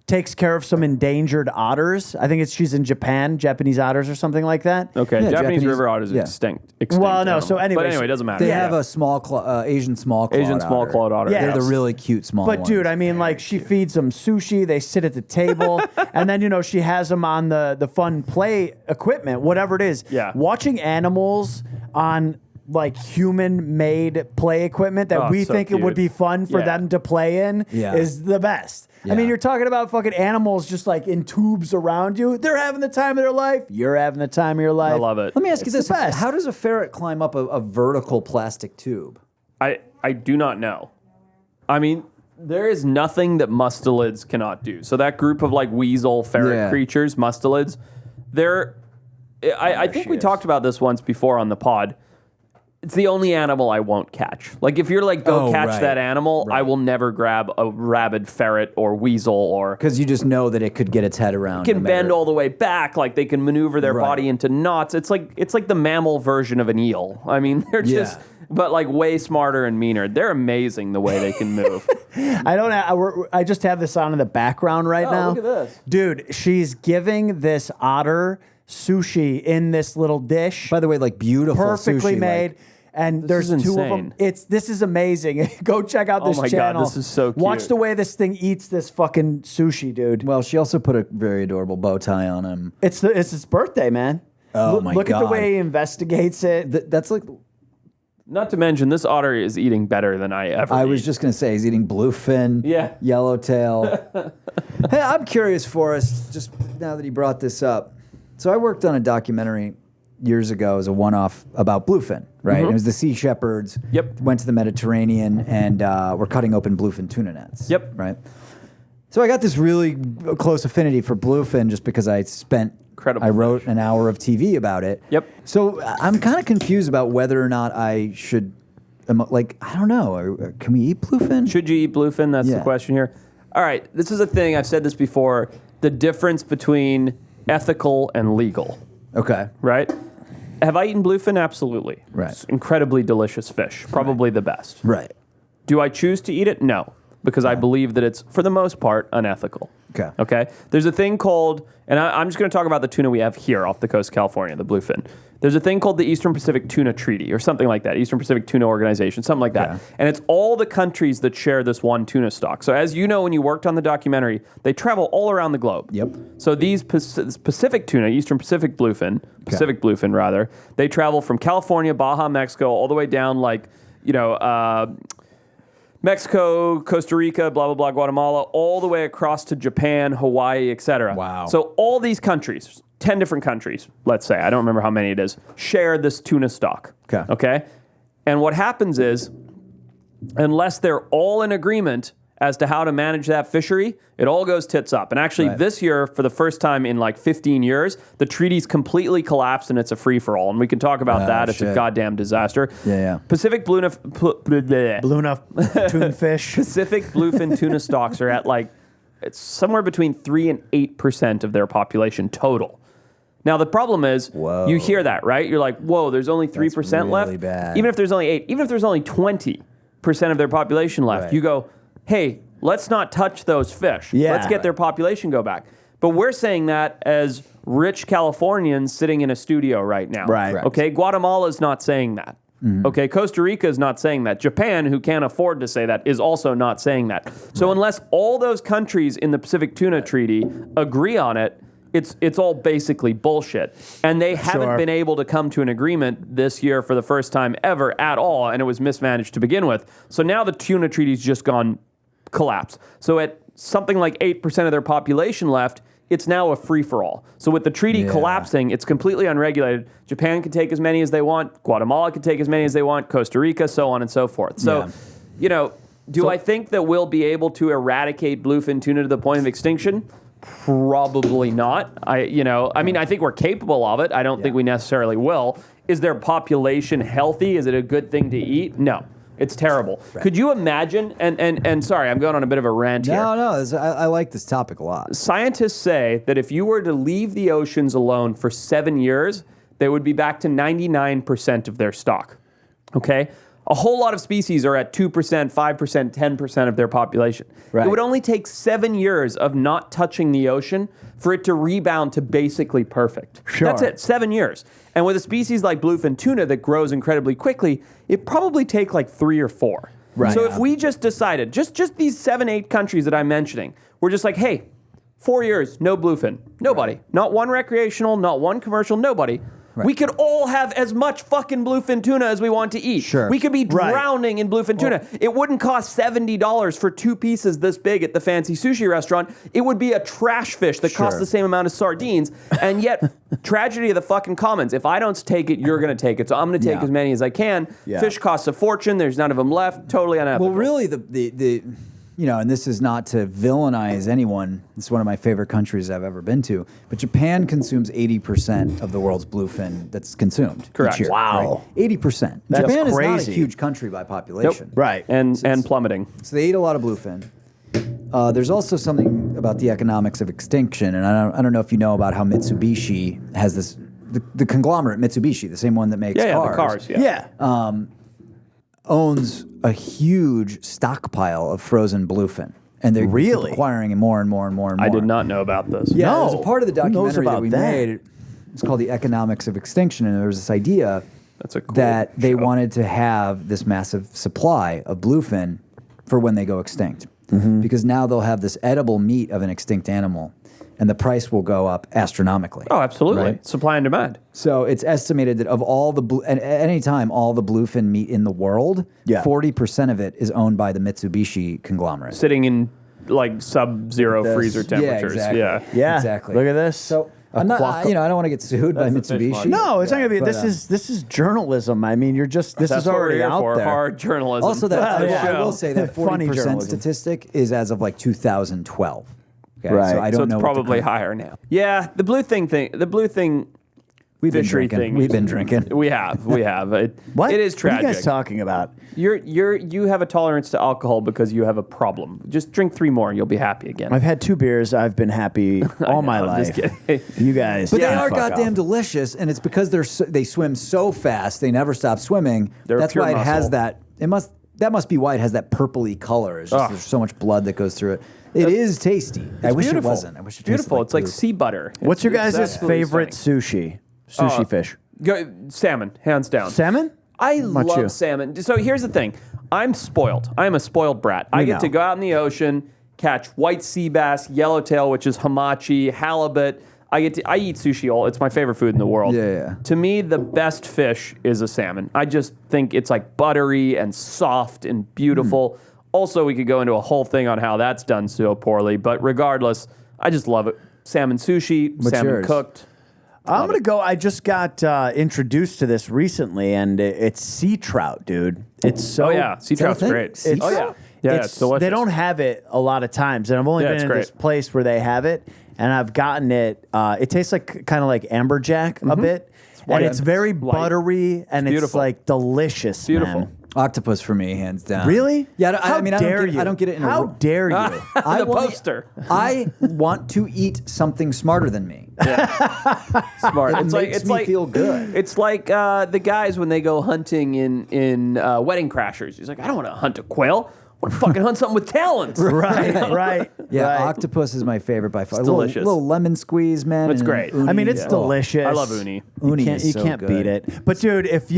takes care of some endangered otters. I think she's in Japan, Japanese otters or something like that. Okay, Yeah, Japanese Japanese- river otters are yeah. extinct. Well, no, animal. so anyway, But anyway, it doesn't matter. They Yeah. have a small Asian small clawed Asian small otter. clawed otter. Yeah. They're the yes. really cute small But ones. dude, I mean, like she feeds them sushi. They sit at the table, and then she has them on the fun play equipment, whatever it is. Yeah. Watching animals on like human-made play equipment that Oh, we so think it would cute. be fun for Yeah. them to play in Yeah. is the best. I Yeah. mean, you're talking about fucking animals just like in tubes around you. They're having the time of their life. You're having the time of your life. I love it. Let me ask you It's this: the best. how does a ferret climb up a vertical plastic tube? I do not know. I mean, there is nothing that mustelids cannot do. So that group of like weasel ferret Yeah. creatures, mustelids, I think we talked about this once before on the pod. It's the only animal I won't catch. Like if you're like, go Oh, catch right. that animal, I will never grab a rabid ferret or weasel or Because you just know that it could get its head around. can no matter- bend all the way back. Like they can maneuver their Right. body into knots. It's like the mammal version of an eel. I mean, they're just, but like way smarter and meaner. They're amazing the way they can move. I just have this on in the background right now. look at this. Dude, she's giving this otter sushi in this little dish. By the way, like beautiful, perfectly sushi, made. like- And there's is two of them. insane. This is amazing. Go check out this Oh my God, channel. this is so Watch cute. the way this thing eats this fucking sushi, dude. Well, she also put a very adorable bow tie on him. It's his birthday, man. Oh look, my look at the God. way he investigates it. That's like Not to mention, this otter is eating better than I ever I was eat. just gonna say. He's eating bluefin, Yeah. yellowtail. Hey, I'm curious, Forrest. Just now that he brought this up, so I worked on a documentary years ago as a one-off about bluefin, right? Mm-hmm. It was the Sea Shepherds. Yep. Went to the Mediterranean and were cutting open bluefin tuna nets. Yep. Right. So I got this really close affinity for bluefin just because I Incredible I wrote fish. an hour of TV about it. Yep. So I'm kind of confused about whether or not I should like, I don't know. Can we eat bluefin? Should you eat bluefin? That's the Yeah. question here. All right, this is a thing. I've said this before. The difference between ethical and legal, Okay. right? Have I eaten bluefin? Absolutely. Right. It's incredibly delicious fish. Probably the best. Right. Do I choose to eat it? No, because I believe that it's, for the most part, unethical. Okay. Okay? There's a thing called, and I'm just going to talk about the tuna we have here off the coast of California, the bluefin. There's a thing called the Eastern Pacific Tuna Treaty or something like that, Eastern Pacific Tuna Organization, something like that. Okay. And it's all the countries that share this one tuna stock. So as you know, when you worked on the documentary, they travel all around the globe. Yep. So these Pacific tuna, Eastern Pacific bluefin, they travel from California, Baja, Mexico, all the way down like, Mexico, Costa Rica, blah, blah, blah, Guatemala, all the way across to Japan, Hawaii, etc. Wow. So all these countries, 10 different countries, let's say, I don't remember how many it is, share this tuna stock. Okay? And what happens is, unless they're all in agreement as to how to manage that fishery, it all goes tits up. And actually, this year, for the first time in like 15 years, the treaty's completely collapsed and it's a free-for-all. And we can talk about that. It's a goddamn disaster. Yeah. Pacific Bluna tunfish. Pacific bluefin tuna stocks are at like, it's somewhere between 3 and 8% of their population total. Now, the problem is, you hear that, right? You're like, whoa, there's only 3% really left? bad. Even if there's only 8, even if there's only 20% of their population left, Right. you go, hey, let's not touch those fish. Yeah. Let's get their population go back. But we're saying that as rich Californians sitting in a studio right now. Right. Okay, Guatemala's not saying that. Okay, Costa Rica is not saying that. Japan, who can't afford to say that, is also not saying that. So unless all those countries in the Pacific Tuna Treaty agree on it, it's all basically bullshit. And they haven't been able to come to an agreement this year for the first time ever at all, and it was mismanaged to begin with. So now the tuna treaty's just gone collapse. So at something like 8% of their population left, it's now a free-for-all. So with the treaty collapsing, it's completely unregulated. Japan can take as many as they want. Guatemala can take as many as they want. Costa Rica, so on and so forth. So, do I think that we'll be able to eradicate bluefin tuna to the point of extinction? Probably not. I think we're capable of it. I don't think we necessarily will. Is their population healthy? Is it a good thing to eat? No. It's terrible. Right. Could you imagine, and sorry, I'm going on a bit of a rant here. No, I like this topic a lot. Scientists say that if you were to leave the oceans alone for 7 years, they would be back to 99% of their stock. Okay? A whole lot of species are at 2%, 5%, 10% of their population. Right. It would only take 7 years of not touching the ocean for it to rebound to basically perfect. Sure. That's it, 7 years. And with a species like bluefin tuna that grows incredibly quickly, it probably take like 3 or 4. Right. So if we just decided, just these 7, 8 countries that I'm mentioning, we're just like, hey, 4 years, no bluefin. Nobody. Right. Not one recreational, not one commercial, nobody. Right. We could all have as much fucking bluefin tuna as we want to eat. Sure. We could be drowning in bluefin tuna. It wouldn't cost $70 for 2 pieces this big at the fancy sushi restaurant. It would be a trash fish that costs the same amount as sardines. And yet, tragedy of the fucking commons. If I don't take it, you're going to take it. So I'm going to take as many as I can. Yeah. Fish costs a fortune. There's none of them left. Totally unethical. Well, really, the and this is not to villainize anyone. It's one of my favorite countries I've ever been to. But Japan consumes 80% of the world's bluefin that's consumed. Correct. Each year, Wow. Right? 80%. That's Japan is not a crazy. huge country by population. Nope. Right. And plummeting. So they eat a lot of bluefin. There's also something about the economics of extinction, and I don't know if you know about how Mitsubishi has this, the conglomerate Mitsubishi, the same one that makes cars. The cars, owns a huge stockpile of frozen bluefin. And they're Really? acquiring more and more and more and more. I did not know about this. Yeah, No. there's a part of the Who knows documentary that about we that? made. It's called The Economics of Extinction, and there was this idea That's a cool that they show. wanted to have this massive supply of bluefin for when they go extinct. Because now they'll have this edible meat of an extinct animal, and the price will go up astronomically. Oh, absolutely. Right? Supply and demand. So it's estimated that of all the at any time all the bluefin meat in the world, 40% of it is owned by the Mitsubishi conglomerate. Sitting in like sub-zero This. freezer temperatures. exactly. Yeah. Exactly. Look at this. So I'm not, I don't want to get sued by That's the fish Mitsubishi. market. No, it's not going to be. But, This is journalism. I mean, this That's is what we're already here out for, there. hard journalism. Also, that That's the I show. will say that Funny 40% journalism. statistic is as of like 2012. Okay? Right. So I don't So it's know. probably higher now. Yeah, the blue thing. We've been fishery drinking. things. We've been drinking. We have. It What? It is tragic. What are you guys talking about? You have a tolerance to alcohol because you have a problem. Just drink 3 more and you'll be happy again. I've had 2 beers. I've been happy all my I'm life. just kidding. You guys. But they can are fuck goddamn off. delicious, and it's because they swim so fast. They never stop swimming. They're That's pure why it has muscle. that. That must be why it has that purpley color. It's just, Ugh. there's so much blood that goes through it. It is tasty. I wish beautiful. it wasn't. I wish it beautiful. tasted It's like poop. sea butter. What's your It's guys' absolutely favorite stunning. sushi fish? Salmon, hands down. Salmon? I about love you? salmon. So here's the thing. I'm spoiled. I'm a spoiled brat. I get know. to go out in the ocean, catch white sea bass, yellowtail, which is hamachi, halibut. I eat sushi all. It's my favorite food in the world. Yeah. To me, the best fish is a salmon. I just think it's like buttery and soft and beautiful. Also, we could go into a whole thing on how that's done so poorly. But regardless, I just love it. Salmon sushi, What's salmon yours? cooked. I'm going to go. I just got introduced to this recently, and it's sea trout, dude. It's so. Oh yeah, sea that a trout's thing? great. Sea Oh yeah, trout? yeah, it's delicious. They don't have it a lot of times, and I've only Yeah, been it's in great. this place where they have it, and I've gotten it. It tastes like kind of like amberjack a bit, white. and it's very Light. buttery, and it's beautiful. like delicious. Beautiful. man. Octopus for me, hands down. Really? Yeah. I How mean, I dare don't get it in How a. dare you? I The want- poster. I want to eat something smarter than me. Smart. It makes me feel good. It's like the guys when they go hunting in Wedding Crashers. He's like, I don't want to hunt a quail. I want to fucking hunt something with talons. right, right. Yeah, right. octopus is my favorite by far. It's delicious. Little lemon squeeze, man. It's and great. uni. I mean, it's Yeah. delicious. I love uni. Uni You is can't, so you can't good. beat it. But dude, if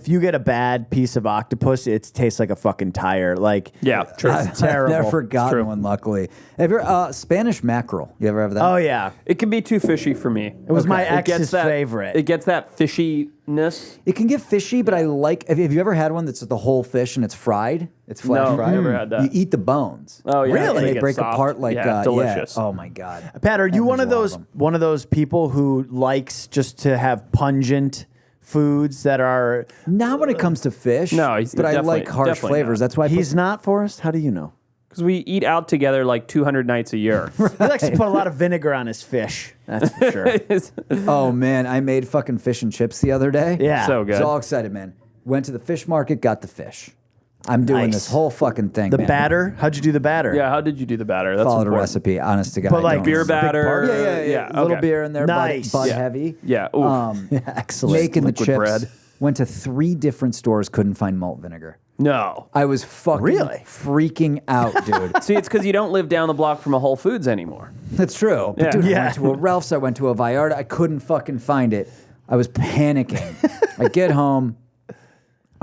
you get a bad piece of octopus, it tastes like a fucking tire. Like Yeah, true. it's terrible. I've never gotten true. one, luckily. Have you ever, Spanish mackerel? You ever have that? Oh yeah, It can be too fishy for me. it was my ex's favorite. It gets that fishiness. It can get fishy, but I like. Have you ever had one that's the whole fish and it's fried? It's flash No, fried. never had that. You eat the bones. Oh yeah, Really? And they get break soft. apart like yeah, delicious. Oh my god. Pat, are you And one there's of a lot those them. one of those people who likes just to have pungent foods that are? Not when it comes to fish. No, he's but I definitely- like harsh definitely flavors. not. That's why I He's not, Forrest. How do you know? Because we eat out together like 200 nights a year. He likes to put a lot of vinegar on his fish. That's for sure. Oh man, I made fucking fish and chips the other day. Yeah. So good. I was all excited, man. Went to the fish market, got the fish. I'm doing Nice. this whole fucking thing. The man. batter? How'd you do the batter? Yeah, how did you do the batter? That's Followed a important. recipe, honest to God. But I like don't Beer know. Big part? batter. Yeah. A little okay. beer in there, Nice. bud Yeah. heavy. Yeah. Ooh. Excellent. Making the Liquid chips. bread. Went to 3 different stores, couldn't find malt vinegar. No. I was fucking Really? freaking out, dude. See, it's because you don't live down the block from a Whole Foods anymore. That's true. But Yeah. dude, I Yeah. went to a Ralph's, I went to a Vallarta, I couldn't fucking find it. I was panicking. I get home,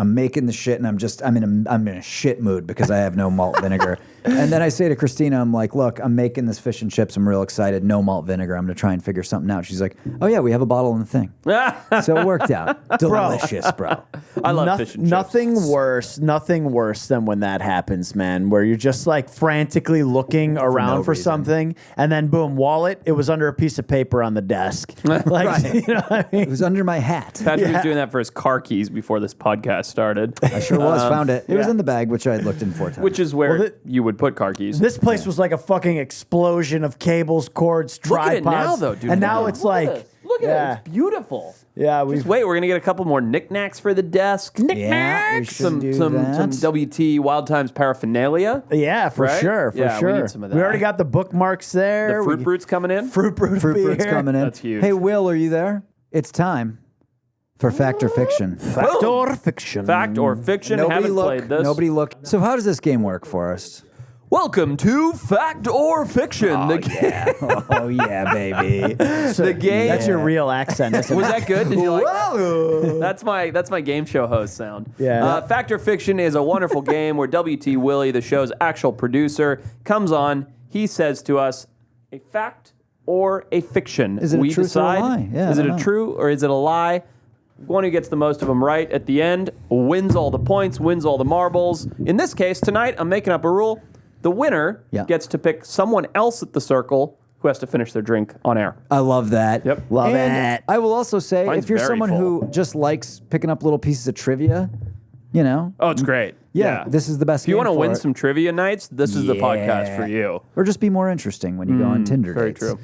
I'm making the shit, and I'm in a shit mood because I have no malt vinegar. And then I say to Christina, I'm like, look, I'm making this fish and chips. I'm real excited. No malt vinegar. I'm gonna try and figure something out. She's like, oh yeah, we have a bottle in the thing. So it worked out. Delicious, bro. I love fish and chips. Nothing worse than when that happens, man, where you're just like frantically looking around for reason. something, and then boom, wallet, it was under a piece of paper on the desk. Like, Right. you know what I mean? It was under my hat. Patrick was doing that for his car keys before this podcast started. I sure was. Found it. It was yeah. in the bag, which I had looked in 4 times. Which is where Well, you would put car keys. This place was like a fucking explosion of cables, cords, Look tripods. at it now, though, dude. And now Look it's at like, this. Look at yeah. it. It's beautiful. Yeah, Just wait, we're gonna get a couple more knickknacks for the desk. Yeah, we should Some do some that. WT Wild Times paraphernalia. Yeah, for Right? sure, for Yeah, we sure. need some of We that. already got the bookmarks there. The Fruit Brutes coming in. Fruit Brute Fruit Fruit's beer. coming in. That's huge. Hey, Will, are you there? It's time for Fact or Fiction. Fact or fiction. Fact or fiction? Haven't played this. Nobody look. So how does this game work for us? Welcome to Fact or Fiction. Oh yeah, baby. The game. That's your real accent, isn't Was it? that good? Did you like that? That's my game show host sound. Yeah. Fact or Fiction is a wonderful game where WT Willie, the show's actual producer, comes on. He says to us a fact or a fiction. Is it a we truth or a decide, lie? Yeah, is I it don't a know. true or is it a lie? One who gets the most of them right at the end wins all the points, wins all the marbles. In this case, tonight, I'm making up a rule. The winner Yeah. gets to pick someone else at the circle who has to finish their drink on air. I love that. Yep. Love and it. I will also say, Mine's if you're very someone full. who just likes picking up little pieces of trivia, you know, Oh, it's great. yeah, this is the best. If you game want to for win it. some trivia nights, this is the podcast for you. or just be more interesting when you go on Tinder Very dates. true.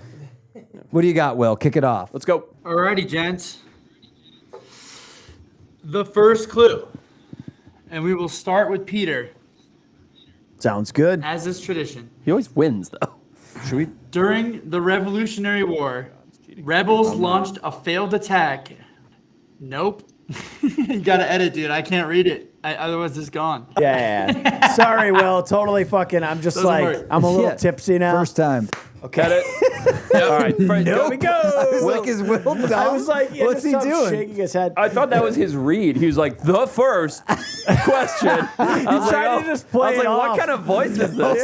What do you got, Will? Kick it off. Let's go. Alrighty, gents. the first clue. And we will start with Peter, Sounds good. as is tradition. He always wins, though. Should we? During the Revolutionary War, rebels launched a failed attack. Nope. You gotta edit, dude. I can't read it. Otherwise, it's gone. Yeah. Sorry, Will. Totally fucking. I'm just Doesn't like, work. I'm a little tipsy now. First time. Got it? All right. Here we go. Like, is Will dumb? I was like, yeah, what's he just doing? shaking his head. I thought that was his read. He was like, the first question. I was tried to just play I was it like, off. what kind of voice is this?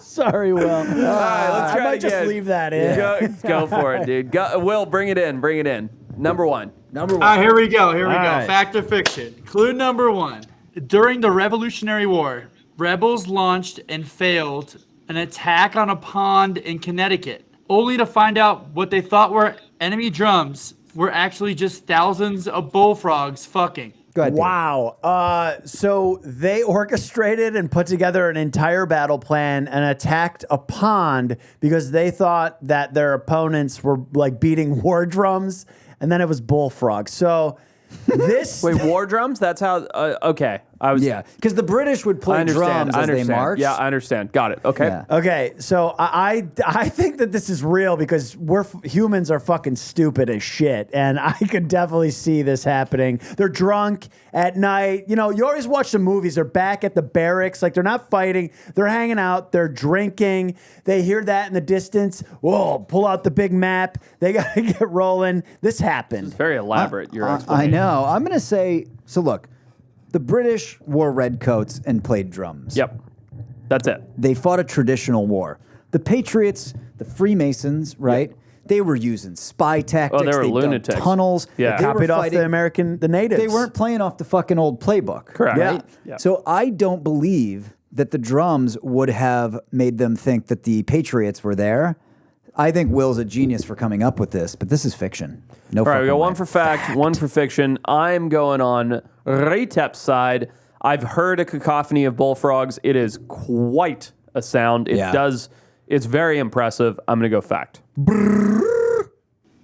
Sorry, Will. All right, let's try I might it just again. leave that in. Go for it, dude. Will, bring it in. Bring it in. Number one. Number All right, here we go. All right. Fact or fiction. Clue number one. During the Revolutionary War, rebels launched and failed an attack on a pond in Connecticut, only to find out what they thought were enemy drums were actually just thousands of bullfrogs fucking. Go ahead. Peter. Wow. So they orchestrated and put together an entire battle plan and attacked a pond because they thought that their opponents were like beating war drums, and then it was bullfrogs. So this. Wait, war drums? That's how. Okay. Yeah, because the British would I play understand. drums I as they understand. marched. Yeah, I understand. Got it. Okay. Yeah. Okay, so I think that this is real because humans are fucking stupid as shit, and I could definitely see this happening. They're drunk at night. You know, you always watch the movies. They're back at the barracks, like they're not fighting. They're hanging out. They're drinking. They hear that in the distance. Whoa! Pull out the big map. They gotta get rolling. This happened. Very elaborate. Your I explanation. know. I'm going to say, so look, the British wore red coats and played drums. Yep. That's it. They fought a traditional war. The Patriots, the Freemasons, right? They were using spy tactics. Oh, they were dug lunatics. tunnels. Yeah. They were Copied off fighting- the natives. They weren't playing off the fucking old playbook. Correct. Right? Yeah. So I don't believe that the drums would have made them think that the Patriots were there. I think Will's a genius for coming up with this, but this is fiction. No. All right, we fucking got way. one for fact, one for fiction. I'm going on Retep's side. I've heard a cacophony of bullfrogs. It is quite a sound. It Yeah. does. It's very impressive. I'm going to go fact.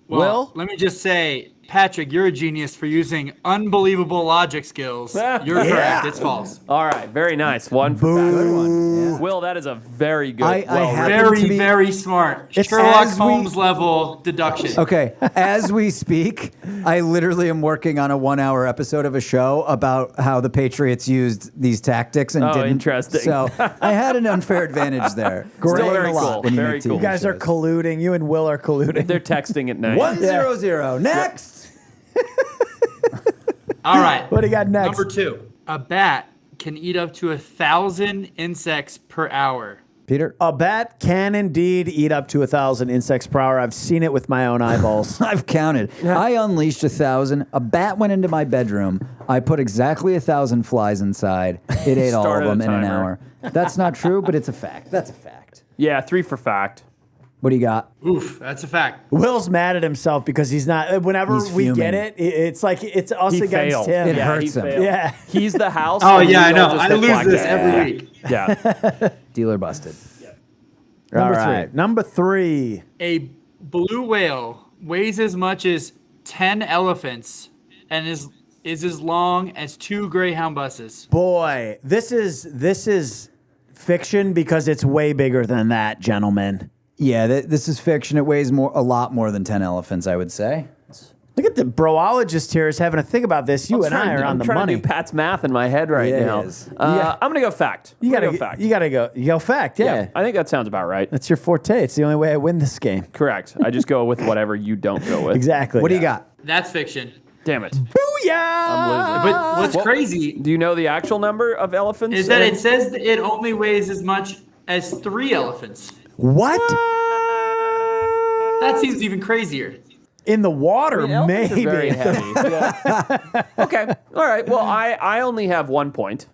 Well, let me just say, Patrick, you're a genius for using unbelievable logic skills. You're correct. It's false. All right, very nice. One for fact. Will, that is a very good. I well, have- Very, to be- very smart. It's Sherlock as we- Holmes level deduction. Okay, as we speak, I literally am working on a 1-hour episode of a show about how the Patriots used these tactics and Oh, didn't. interesting. So I had an unfair advantage there. Still Saying very a lot cool. when you Very make cool. TV You guys are shows. colluding. You and Will are colluding. They're texting at night. 1-0-0. Next. All right. What do you got next? Number two. A bat can eat up to 1,000 insects per hour. Peter. A bat can indeed eat up to 1,000 insects per hour. I've seen it with my own eyeballs. I've counted. I unleashed 1,000. A bat went into my bedroom. I put exactly 1,000 flies inside. It ate all of Started a them in an timer. hour. That's not true, but it's a fact. That's a fact. Yeah, 3 for fact. What do you got? Oof, that's a fact. Will's mad at himself because he's not. Whenever He's we fuming. get it, it's like it's us He against failed. him. It Yeah, hurts he him. failed. Yeah. He's the house. Oh, and yeah, I we all know. just I hit lose this blackjack. every week. Yeah. Dealer busted. All Number right. three. Number three. A blue whale weighs as much as 10 elephants and is as long as 2 Greyhound buses. Boy, this is fiction because it's way bigger than that, gentlemen. Yeah, this is fiction. It weighs a lot more than 10 elephants, I would say. Look at the broologist here is having a think about this. You and I are on the I'm trying money. to do Pat's math in my head right Yeah, it now. is. Yeah. I'm gonna go fact. You I'm gotta gonna go fact. You gotta go. You go fact. Yeah. I think that sounds about right. That's your forte. It's the only way I win this game. Correct. I just go with whatever you don't go with. Exactly. What do you got? That's fiction. Damn it. Booyah! But what's Well, crazy Do you know the actual number of elephants? is that it says that it only weighs as much as 3 elephants. What? That seems even crazier. In the water, Elephants are maybe. very heavy. Yeah. Okay. All right. Well, I only have 1 point.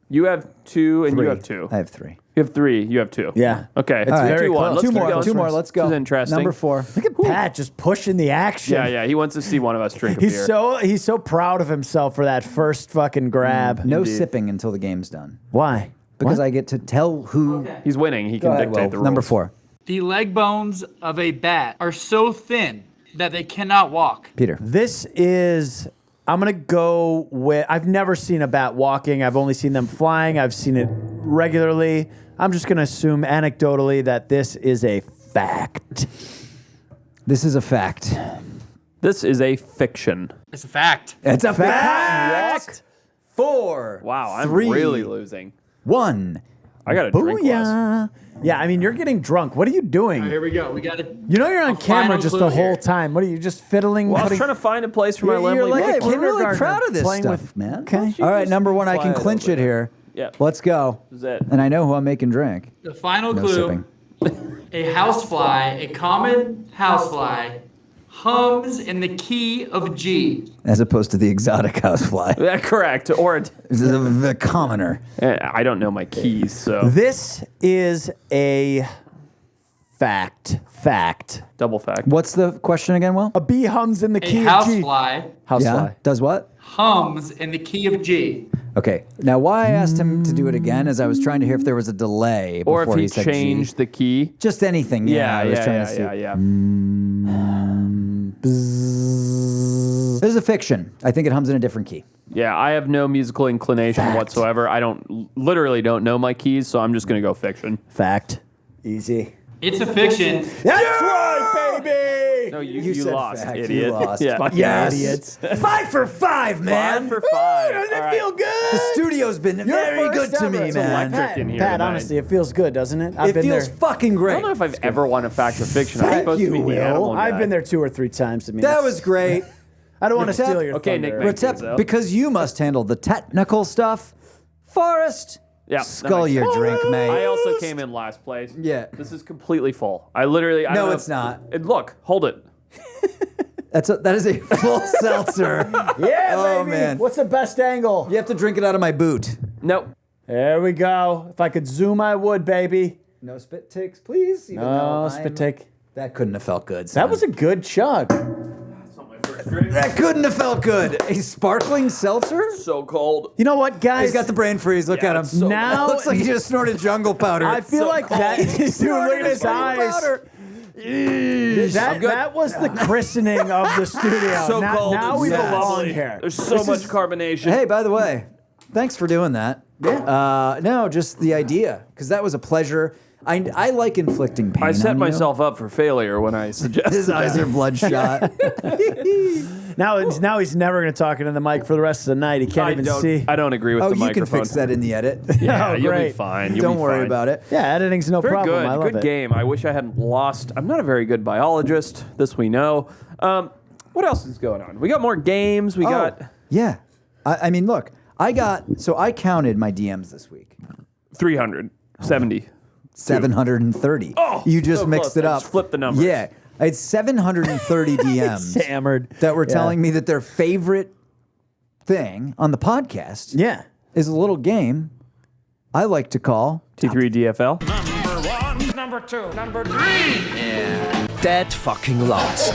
You have 2, and you have 2. I have 3. You have 3. You have 2. Yeah. Okay. It's very 2-1. close. Let's Two keep more. going. 2 more. Let's go. This is interesting. Number 4. Look at Pat just pushing the action. Yeah. He wants to see one of us drink a He's beer. he's so proud of himself for that first fucking grab. No Indeed. sipping until the game's done. Why? Because What? I get to tell who. Okay. He's winning. He can Go ahead, dictate Will. the rules. Number 4. The leg bones of a bat are so thin that they cannot walk. Peter. This is. I'm gonna go with. I've never seen a bat walking. I've only seen them flying. I've seen it regularly. I'm just gonna assume anecdotally that this is a fact. This is a fact. This is a fiction. It's a fact. It's a fact. 4. Wow, I'm 3, really losing. 1. I got to drink less. Booyah. Yeah, I mean, you're getting drunk. What are you doing? Here we go. We got it. You know you're on camera final just clue the whole here. time. What are you just fiddling? Well, I was putting- trying to find a place for my You're Lemley. like Hey, a we're really kindergartner proud of this playing stuff, with- man. Okay. All right, number 1, I fly can it a clinch little it bit. here. Yeah. Let's go. This is it. And I know who I'm making drink. The final No clue. sipping. A housefly, a common housefly, hums in the key of G. As opposed to the exotic housefly. Yeah, correct. Or This is the commoner. I don't know my keys, so This is a fact. Fact. double fact. What's the question again, Will? A bee hums in the A key of G. housefly Housefly. Yeah. Does what? hums in the key of G. Okay. Now, why I asked him to do it again is I was trying to hear if there was a delay Or before if he said changed G. the key. Just anything. Yeah, I was yeah, trying yeah, to see. yeah. This is a fiction. I think it hums in a different key. Yeah, I have no musical inclination Fact. whatsoever. I literally don't know my keys, so I'm just going to go fiction. Fact. Easy. It's a fiction. That's right, baby. No, you said lost, fact. idiot. You lost. Yeah. Fucking Yes. idiots. 5 for 5, man. 5 for 5. Doesn't All it right. feel good? The studio's been very good to me, It's man. electric in here Pat, tonight. honestly, it feels good, doesn't it? I've It been feels there. fucking I great. don't know if I've ever won a fact or fiction. I'm Thank supposed you, to be the Will. animal guy. I've been there 2 or 3 times. I mean, That that's- was great. I don't want to Retep- steal your Okay, thunder. Nick, thank you. Retep, because you must handle the technical stuff. Forrest, Yeah, that skull makes your sense. drink, mate. I also came in last place. Yeah. This is completely full. I literally. I No, don't know it's not. Look, hold it. That is a full seltzer. Yeah, Oh, baby. man. What's the best angle? You have to drink it out of my boot. Nope. There we go. If I could zoom, I would, baby. No spit takes, please. Even No though spit I'm- take. That couldn't have felt good. That son. was a good chug. That couldn't have felt good. A sparkling seltzer? So cold. You know what, guys? He's got the brain freeze. Look Yeah, at him. it's so Now- looks like he just snorted jungle powder. I feel like that. Dude, look at his eyes. That was the christening of the studio. So now, cold. Now and we so belong lovely. here. There's so much carbonation. Hey, by the way, thanks for doing that. Yeah. No, just the idea, because that was a pleasure. I like inflicting pain. I set on you. myself up for failure when I suggested His eyes that. are bloodshot. Now he's never going to talk into the mic for the rest of the night. He can't even see. I don't agree with Oh, the you can microphone. fix that in the edit. Yeah, Oh, you'll be great. fine. You'll Don't be worry fine. about it. Yeah, editing's no Very problem. good. I love Good it. game. I wish I hadn't lost. I'm not a very good biologist. This we know. What else is going on? We got more games. We got Yeah. I mean, look, I counted my DMs this week. 370. 730. Oh, you just so mixed close. it I up. just flipped the numbers. Yeah. I had 730 DMs Hammered. that were Yeah. telling me that their favorite thing on the podcast Yeah. is a little game I like to call T3 DFL. Dead fucking lost.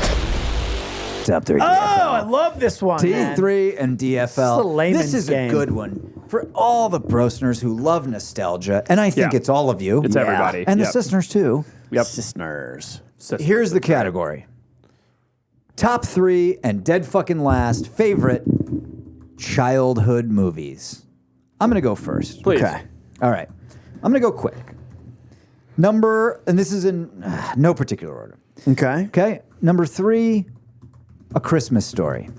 Top 3 Oh, DFL. I love this one. man. T3 and DFL. This is the layman's This is game. a good one for all the Brosners who love nostalgia, and I think Yeah. it's all of you. It's everybody. And the Yep. sisters too. Yep. Sisters. Here's the category. Top 3 and dead fucking last favorite childhood movies. I'm going to go first. Please. Okay. All right. I'm going to go quick. And this is in no particular order. Okay. Okay. Number 3, A Christmas Story.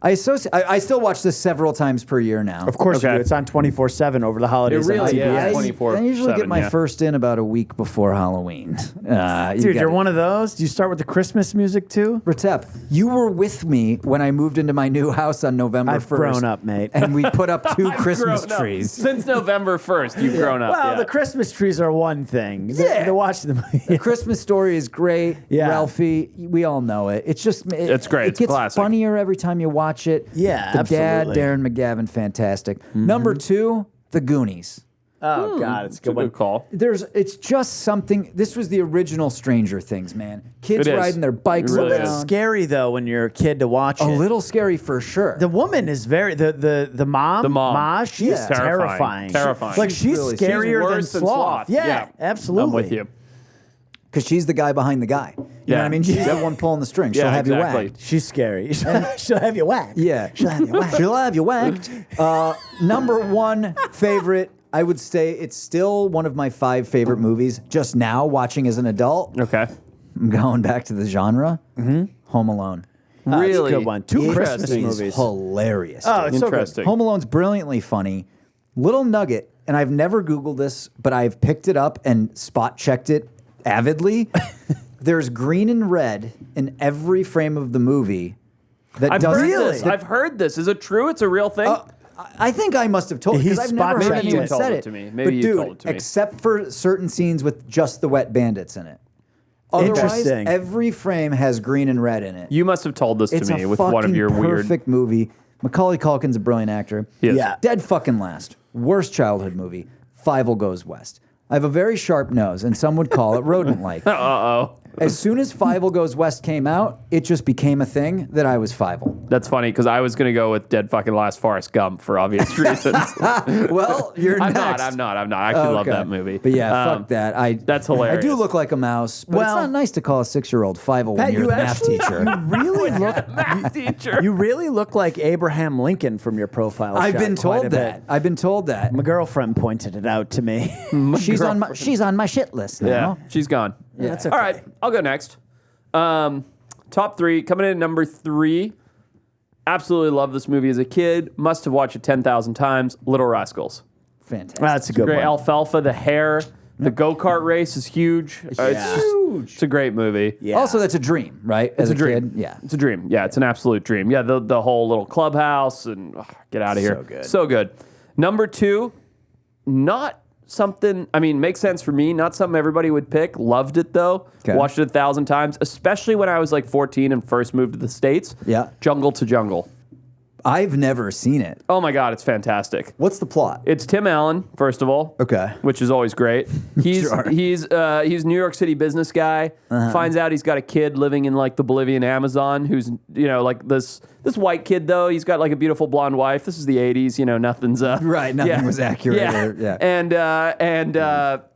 I still watch this several times per year now. Of course you Okay. do. It's on 24/7 over the holidays. It really on is. TBS. 24/7, I usually get my yeah. first in about a week before Halloween. Dude, you're one of those? Do you start with the Christmas music too? Retep, you were with me when I moved into my new house on November 1st. I've grown up, mate. And we put up 2 Christmas Grown up. trees. Since November 1st, you've grown up. Well, yeah. the Christmas trees are one thing. Yeah. The watch the movie. Christmas Story is great. Yeah. Ralphie, we all know it. It's just It's great. It It's gets classic. funnier every time you watch it. Yeah, the dad, absolutely. Darren McGavin, fantastic. Number 2, The Goonies. Oh God, it's a It's a good one. good call. It's just something. This was the original Stranger Things, man. Kids It is. riding their bikes It really around. is. Scary though when you're a kid to watch A it. little scary for sure. The woman is very the mom. The mom. Ma, she's Yeah. terrifying. Terrifying. Like She's she's really- scarier She's than worse than Sloth. Sloth. Yeah, Yeah. absolutely. I'm with you. because she's the guy behind the guy. You know what I mean? She's the one pulling the string. She'll Yeah, have exactly. you whacked. She's scary. She'll have you whacked. Yeah. She'll have you whacked. She'll have you whacked. Number one favorite, I would say it's still one of my 5 favorite movies. Just now, watching as an adult, Okay. I'm going back to the genre. Home Alone. Really? That's a good one. Two It Christmas is movies. hilarious. Oh, it's so good. Interesting. Home Alone's brilliantly funny. Little nugget, and I've never Googled this, but I've picked it up and spot checked it avidly. There's green and red in every frame of the movie. That I've doesn't. heard this. I've heard this. Is it true? It's a real thing? I think I must have told it He's because I've never heard spot-checked anyone it. Told said it it to me. Maybe but you dude, told it to me. except for certain scenes with just the wet bandits in it. Otherwise, Interesting. every frame has green and red in it. You must have told this It's to me a with one of fucking your weird. perfect movie. Macaulay Culkin's a brilliant actor. He is. Yeah. Dead fucking last. Worst childhood movie. Five Goes West. I have a very sharp nose, and some would call it rodent-like. Uh-oh. As soon as Five Goes West came out, it just became a thing that I was Five. That's funny because I was going to go with Dead Fucking Last Forrest Gump for obvious reasons. Well, you're I'm next. not. I actually love that movie. But yeah, fuck that. That's I hilarious. do look like a mouse, but Well- it's not nice to call a 6-year-old 5 when Pat, you're you the math actually- teacher. Really look. Math teacher. You really look like Abraham Lincoln from your profile. I've shot been quite a told that. bit. I've been told that. My girlfriend pointed it out to me. She's on my shit list now. Yeah, she's gone. Yeah. That's All right, I'll go next. Top 3, coming in at number 3. Absolutely love this movie as a kid. Must have watched it 10,000 times. Little Rascals. Fantastic. That's a good Great one. alfalfa. The hair. The go-kart race is huge. It's a great movie. Yeah. Also, that's a dream, right? As It's a dream. kid, yeah. It's a dream. Yeah, it's an absolute dream. Yeah, the whole little clubhouse and get out of here. So good. So good. Number 2, not something, I mean, makes sense for me. Not something everybody would pick. Loved it though. Okay. Watched it 1,000 times, especially when I was like 14 and first moved to the States. Yeah. Jungle to Jungle. I've never seen it. Oh my God, it's fantastic. What's the plot? It's Tim Allen, first of all. Okay. Which is always great. He's Sure. he's a New York City business guy. Finds out he's got a kid living in like the Bolivian Amazon who's, you know, like this white kid though. He's got like a beautiful blonde wife. This is the 80s, you know, nothing's Right, nothing was accurate or- yeah. And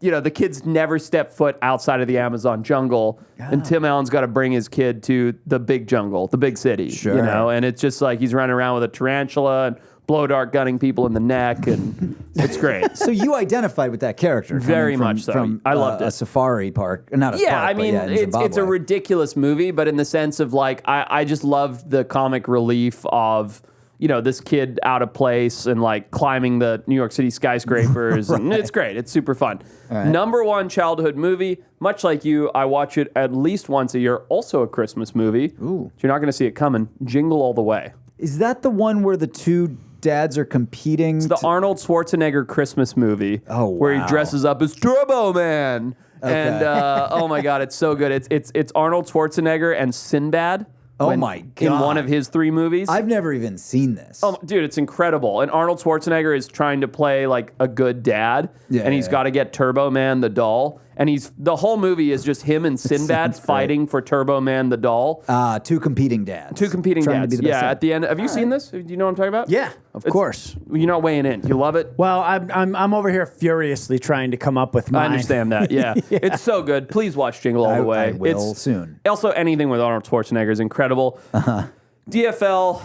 you know, the kids never step foot outside of the Amazon jungle. And Tim Allen's got to bring his kid to the big jungle, the big city, Sure. you know, and it's just like he's running around with a tarantula and blow dart gunning people in the neck, and it's great. So you identified with that character. Very coming from- much so. From, I loved a it. safari park. Not a Yeah, park, I but mean, yeah, in it's a Zimbabwe. ridiculous movie, but in the sense of like, I just loved the comic relief of, you know, this kid out of place and like climbing the New York City skyscrapers. And it's great. It's super fun. right. Number 1 childhood movie. Much like you, I watch it at least once a year. Also a Christmas movie. Ooh. You're not going to see it coming. Jingle All the Way. Is that the one where the two dads are competing? It's the Arnold Schwarzenegger Christmas movie. Oh, Where he wow. dresses up as Turbo Man. Okay. And oh my God, it's so good. It's Arnold Schwarzenegger and Sinbad. Oh my In God. one of his 3 movies. I've never even seen this. Oh, dude, it's incredible. And Arnold Schwarzenegger is trying to play like a good dad, Yeah, and he's yeah. got to get Turbo Man the doll. And the whole movie is just him and Sinbad sounds great. fighting for Turbo Man the doll. Two competing dads. Two competing Trying dads. To be the best Yeah, dad. at the end. Have you seen this? Do you know what I'm talking about? Yeah, of course. You're not weighing in. You love it? Well, I'm over here furiously trying to come up with mine. I understand that. Yeah. It's so good. Please watch Jingle All the Way. I will It's soon. Also, anything with Arnold Schwarzenegger is incredible. DFL,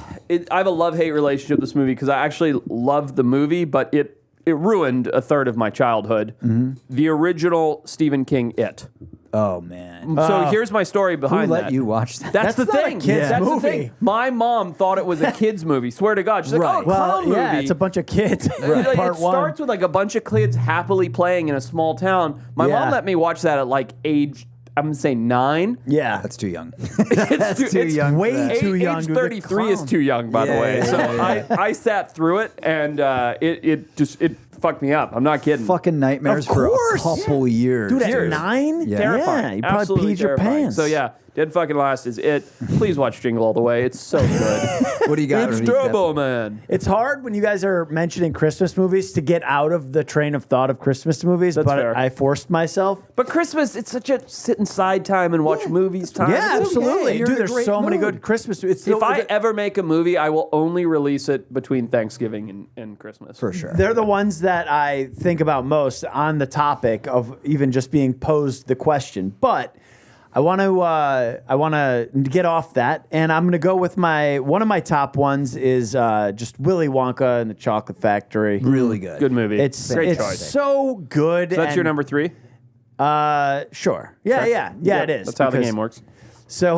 I have a love-hate relationship with this movie because I actually love the movie, but it ruined a third of my childhood. Mm-hmm. The original Stephen King It. Oh man. So here's my story Who behind let that. you watch that? That's the not a thing. kid's That's movie. the thing. My mom thought it was a kid's movie. Swear to God. She's like, Right. oh, clown movie. yeah, it's a bunch of kids. Like, Part it one. starts with like a bunch of kids happily playing in a small town. My Yeah. mom let me watch that at like age, I'm gonna say 9. Yeah, That's too young. It's too young for way that. too young. Age to be a 33 is clown. too young, by the Yeah, way. yeah, So yeah, I sat through it, and it fucked me up. I'm not kidding. Fucking nightmares Of for a course. couple years. Dude, at Years. 9? Yeah. Terrifying. you probably Absolutely peed your terrifying. pants. So yeah, Dead Fucking Last is it. Please watch Jingle All the Way. It's so good. What do you got? It's Reese? Turbo Man. It's hard when you guys are mentioning Christmas movies to get out of the train of thought of Christmas movies, That's but fair. I forced myself. But Christmas, it's such a sit inside time and watch movies time. Yeah, It's okay. absolutely. You're Dude, in a there's great so many mood. good Christmas. It's If I ever make a movie, I will only release it between Thanksgiving and Christmas. For sure. They're the ones that I think about most on the topic of even just being posed the question. But I want to get off that, and I'm going to go with one of my top ones is just Willy Wonka and the Chocolate Factory. Really good. Good movie. It's Great choice. so good. So that's your number 3? Sure. Yeah, it is. That's how the game works. So,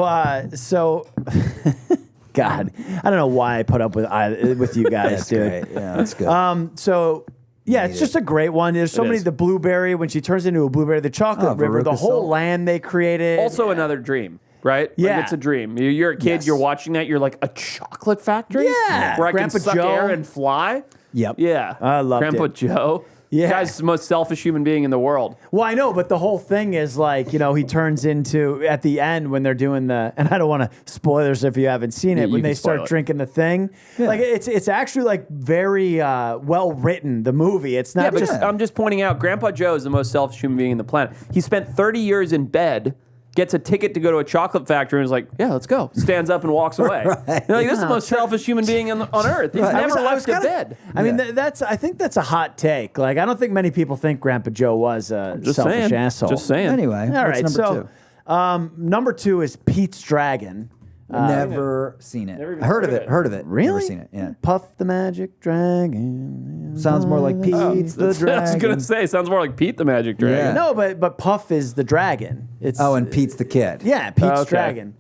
God, I don't know why I put up with you guys, That's dude. great. Yeah, that's good. So, yeah, it's just a great one. There's so many. is. The blueberry, when she turns into a blueberry, the chocolate river, the Veruca whole Salt. land they created. Also another dream, right? Yeah. Like it's a dream. You're a kid, Yes. you're watching that, you're like, a chocolate factory? Yeah. Where I Grandpa can suck Joe. air and fly? Yep. Yeah. I loved Grandpa it. Joe. Yeah. The guy's the most selfish human being in the world. Well, I know, but the whole thing is like, he turns into, at the end when they're doing and I don't want to spoilers if you haven't seen it, You when can they spoil start it. drinking the thing. Like, it's actually like very well written, the movie. It's not Yeah, but just. I'm just pointing out, Grandpa Joe is the most selfish human being on the planet. He spent 30 years in bed, gets a ticket to go to a chocolate factory, and is like, yeah, let's go. Stands up and walks away. You're like, this is the most selfish human being on earth. He's never left bed. I mean, I think that's a hot take. Like, I don't think many people think Grandpa Joe was a Just selfish saying. asshole. Just saying. Anyway, All what's right, number so number 2 is Pete's Dragon. 2? Never seen it. even Heard of heard it. of it. Heard of it. Really? Never seen it. Yeah. Puff the Magic Dragon. Sounds more like Pete's the I was Dragon. going to say, sounds more like Pete the Magic Dragon. Yeah. No, but Puff is the dragon. It's Oh, and Pete's the kid. yeah, Pete's Okay. Dragon.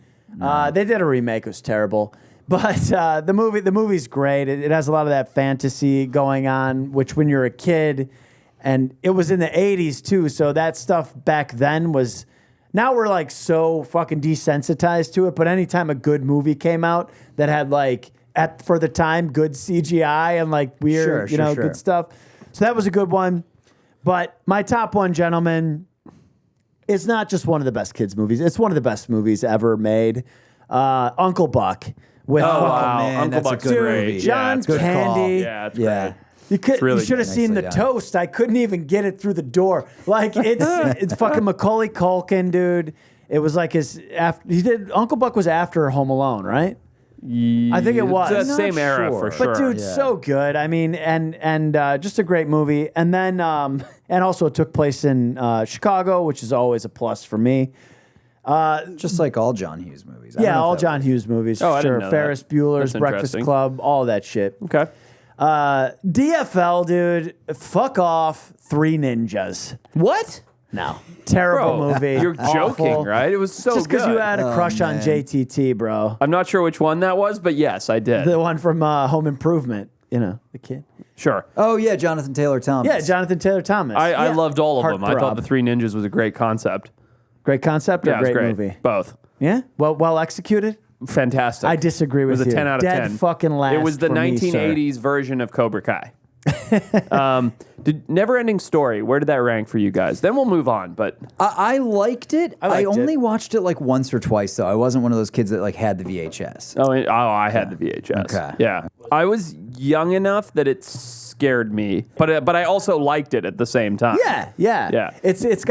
They did a remake. It was terrible. But the movie's great. It has a lot of that fantasy going on, which when you're a kid, and it was in the 80s too, so that stuff back then was. Now we're like so fucking desensitized to it, but anytime a good movie came out that had like for the time good CGI and like weird, Sure. good stuff. So that was a good one. But my top one, gentlemen, is not just one of the best kids movies. It's one of the best movies ever made. Uncle Buck with wow. man, Uncle that's a Buck's good great. movie. Yeah, John it's good. Candy. Yeah, it's Yeah. great. You should have good. seen the Nicely done. toast. I couldn't even get it through the door. Like it's fucking Macaulay Culkin, dude. It was like Uncle Buck was after Home Alone, right? I think it was. It's the Not same era for sure. But dude, Yeah. so good. I mean, and just a great movie. And then and also it took place in Chicago, which is always a plus for me. Just like all John Hughes movies. I don't Yeah, know if all that- John Hughes movies. Oh, For I didn't sure. know that. Ferris Bueller's That's Breakfast interesting. Club, all that shit. Okay. DFL, dude. Fuck off. 3 Ninjas. What? No. Terrible Bro, movie. you're joking, Awful. right? It was so Just because you good. had a crush on man. JTT, bro. I'm not sure which one that was, but yes, I did. The one from Home Improvement. The kid. Sure. Oh yeah, Jonathan Taylor Thomas. Yeah, Jonathan Taylor Thomas. I Yeah. loved all of them. I thought Heartthrob. The Three Ninjas was a great concept. Great concept or Yeah, it was great great. movie? Both. Yeah? Well executed? Fantastic. I disagree with It was you. a 10 out of Dead 10. fucking last It was the for me, sir. 1980s version of Cobra Kai. Never Ending Story. Where did that rank for you guys? Then we'll move on. But I liked it. I liked only it. watched it like once or twice though. I wasn't one of those kids that like had the VHS. I had the VHS. Okay. Yeah, I was young enough that it scared me, but I also liked it at the same time. Yeah. It's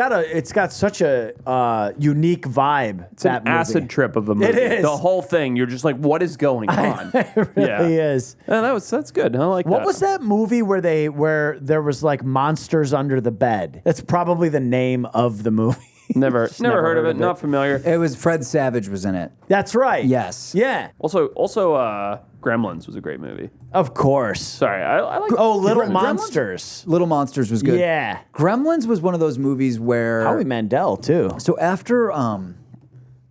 got such a unique vibe. It's an acid trip of a movie. It is. The whole thing. You're just like, what is going on? It really is. Yeah, that's good. I like that. What was that movie where there was like monsters under the bed? That's probably the name of the movie. Never heard of it. Not familiar. It was Fred Savage was in it. That's right. Yes. Yeah. Also, Gremlins was a great movie. Of course. Sorry, I like. Oh, Little Gremlins? Monsters. Little Monsters was good. Yeah. Gremlins was one of those movies where Howie Mandel too. So after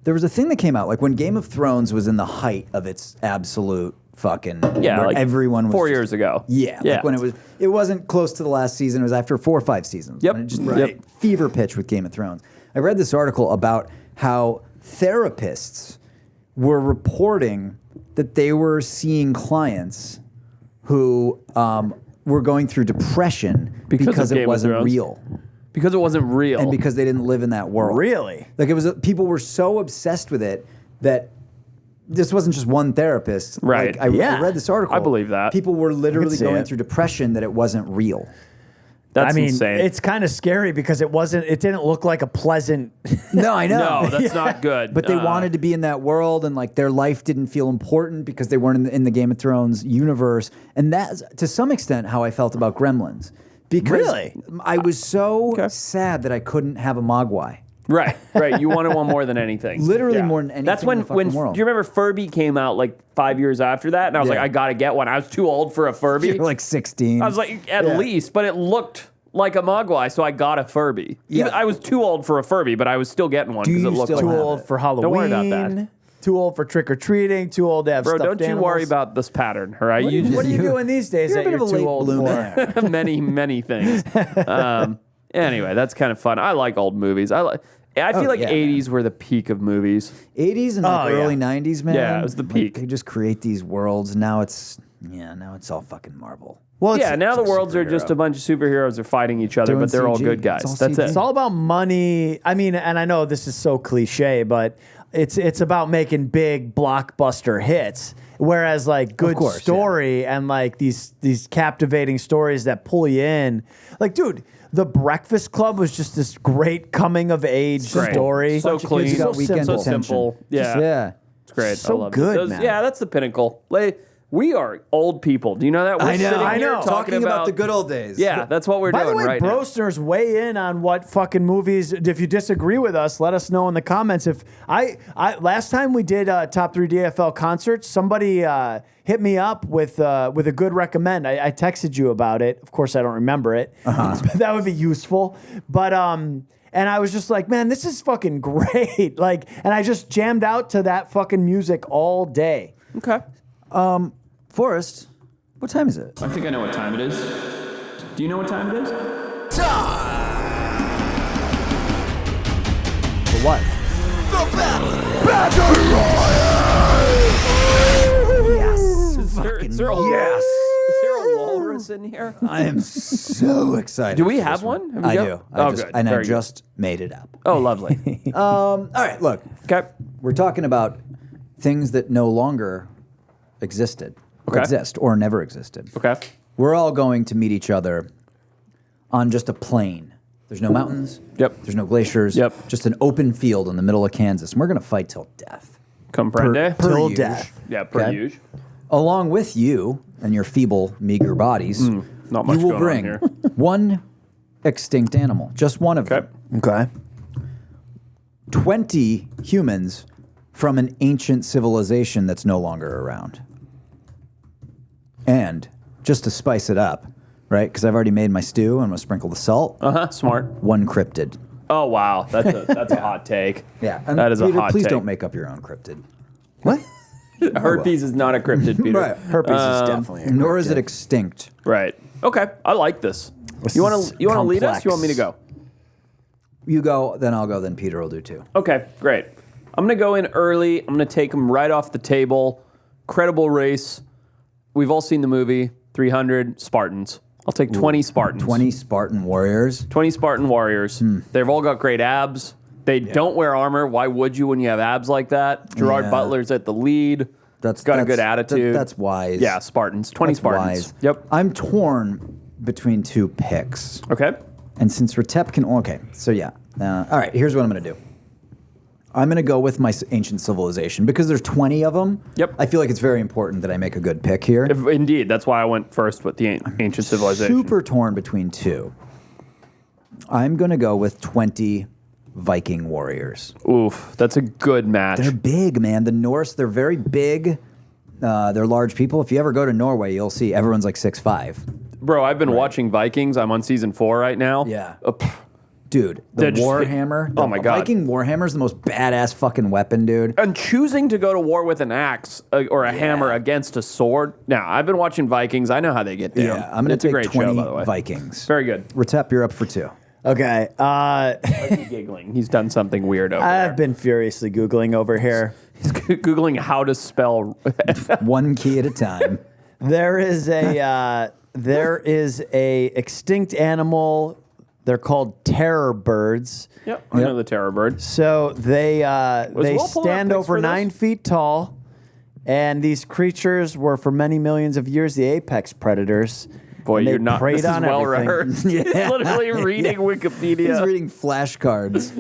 there was a thing that came out like when Game of Thrones was in the height of its absolute fucking Yeah, where like everyone was 4 just- years ago. Yeah, like when it wasn't close to the last season. It was after 4 or 5 seasons. Yep. When it just Right. fever pitch with Game of Thrones. I read this article about how therapists were reporting that they were seeing clients who were going through depression Because of Game it of wasn't Thrones. real because it wasn't real. and because they didn't live in that world. Really? Like it was people were so obsessed with it that this wasn't just one therapist. Right. Like, I Yeah. read this article. I believe that. People were literally see going it. through depression that it wasn't real. That's I mean, insane. it's kind of scary because it didn't look like a pleasant. No, I know. no, that's not good. But they wanted to be in that world, and like their life didn't feel important because they weren't in the Game of Thrones universe. And that's to some extent how I felt about Gremlins, Because Really? I was so Okay. sad that I couldn't have a Mogwai. Right. You wanted one more than anything. Literally more than anything That's when, in the fucking world. do you remember Furby came out like 5 years after that? And I was like, Yeah. I got to get one. I was too old for a Furby. You're like 16. I was like, at least, but it looked like a Mogwai, so I got a Furby. Yeah. I was too old for a Furby, but I was still getting one because it you looked still like Too have old it. for Halloween. Don't worry about that. Too old for trick or treating. Too old to have Bro, stuffed don't you worry animals. about this pattern, all right? What are you doing these days You're a that bit you're of a too late old bloomer. for? many things. Anyway, that's kind of fun. I like old movies. I feel like yeah, 80s were the peak of movies. 80s and like Oh, yeah. early 90s, man. Yeah, it was the Like, peak. they just create these worlds. Now it's all fucking Marvel. Well, Yeah, now the it's a worlds are just a bunch of superheroes are fighting each other, Doing but they're all CG. good guys. It's all That's CG. it. It's all about money. I mean, and I know this is so cliche, but it's about making big blockbuster hits. Whereas like good course, story and like these captivating stories that pull you in. Like, dude, The Breakfast Club was just this great coming of age Great. story. So Bunch of kids clean, who got so weekend so attention. simple. Just- Yeah, yeah. it's great. So I love good, it. man. Yeah, that's the pinnacle. We are old people. Do you know that? We're sitting I here know. talking about the good old days. Yeah, that's what we're By doing the way, right now. Brosner's weigh in on what fucking movies. If you disagree with us, let us know in the comments. If I last time we did top 3 DFL concerts, somebody hit me up with a good recommend. I texted you about it. Of course, I don't remember it. But that would be useful. But and I was just like, man, this is fucking great. Like, and I just jammed out to that fucking music all day. Okay. Forrest, what time is it? I think I know what time it is. Do you know what time it is? For what? Is there a walrus in here? I am so excited. Do we for have this one? Have we I got- do. Oh, just, good. And I Very good. just made it up. Oh, lovely. All right, look. Okay. We're talking about things that no longer existed, Okay. exist, or never existed. Okay. We're all going to meet each other on just a plain. There's no mountains. Yep. There's no glaciers. Yep. Just an open field in the middle of Kansas. And we're going to fight till death. Comprende? Per Till usual. death. Yeah, per Okay. usual. Along with you and your feeble, meager bodies, Not much you will going on bring here. one extinct animal, just one of Okay. them. Okay. 20 humans from an ancient civilization that's no longer around. And just to spice it up, right? Because I've already made my stew. I'm going to sprinkle the salt. Smart. One cryptid. Oh, wow. That's a hot take. Yeah. And That is Peter, a hot please take. don't make up your own cryptid. What? Herpes is not a cryptid, Peter. Right. Herpes is definitely. a Nor is cryptid. it extinct. Right. Okay. I like this. You want is to lead us? complex. You want me to go? You go, then I'll go, then Peter will do too. Okay, great. I'm going to go in early. I'm going to take them right off the table. Credible race. We've all seen the movie 300 Spartans. I'll take 20 Spartans. 20 Spartan warriors. 20 Spartan warriors. They've all got great abs. They don't wear armor. Why would you when you have abs like that? Gerard Yeah. Butler's at the lead. That's got a good attitude. That's wise. Yeah, Spartans. 20 That's Spartans. wise. Yep. I'm torn between two picks. Okay. And since Retep can, okay, so yeah. All right, here's what I'm going to do. I'm going to go with my ancient civilization because there's 20 of them. Yep. I feel like it's very important that I make a good pick here. Indeed. That's why I went first with the ancient civilization. Super torn between two. I'm going to go with 20 Viking warriors. Oof. That's a good match. They're big, man. The Norse, they're very big. They're large people. If you ever go to Norway, you'll see everyone's like 6'5". Bro, I've been watching Vikings. I'm on season 4 right now. Yeah. Pff, Dude, the They're just- Warhammer. Oh my God. Viking Warhammer is the most badass fucking weapon, dude. and choosing to go to war with an axe or a hammer against a sword. Now, I've been watching Vikings. I know how they get down. Yeah, I'm going It's to a take great 20 show, by the way. Vikings. Very good. Retep, you're up for 2. Okay. He's giggling. He's done something weird over I've been furiously Googling over here. He's Googling how to spell. One key at a time. There is a extinct animal. They're called terror birds. Yep, I know the terror bird. So they Will pull stand up pics over for this? 9 feet tall, and these creatures were for many millions of years the apex predators. Boy, and they you're not. preyed This is on well everything. rehearsed. He's literally reading Wikipedia. He's reading flashcards.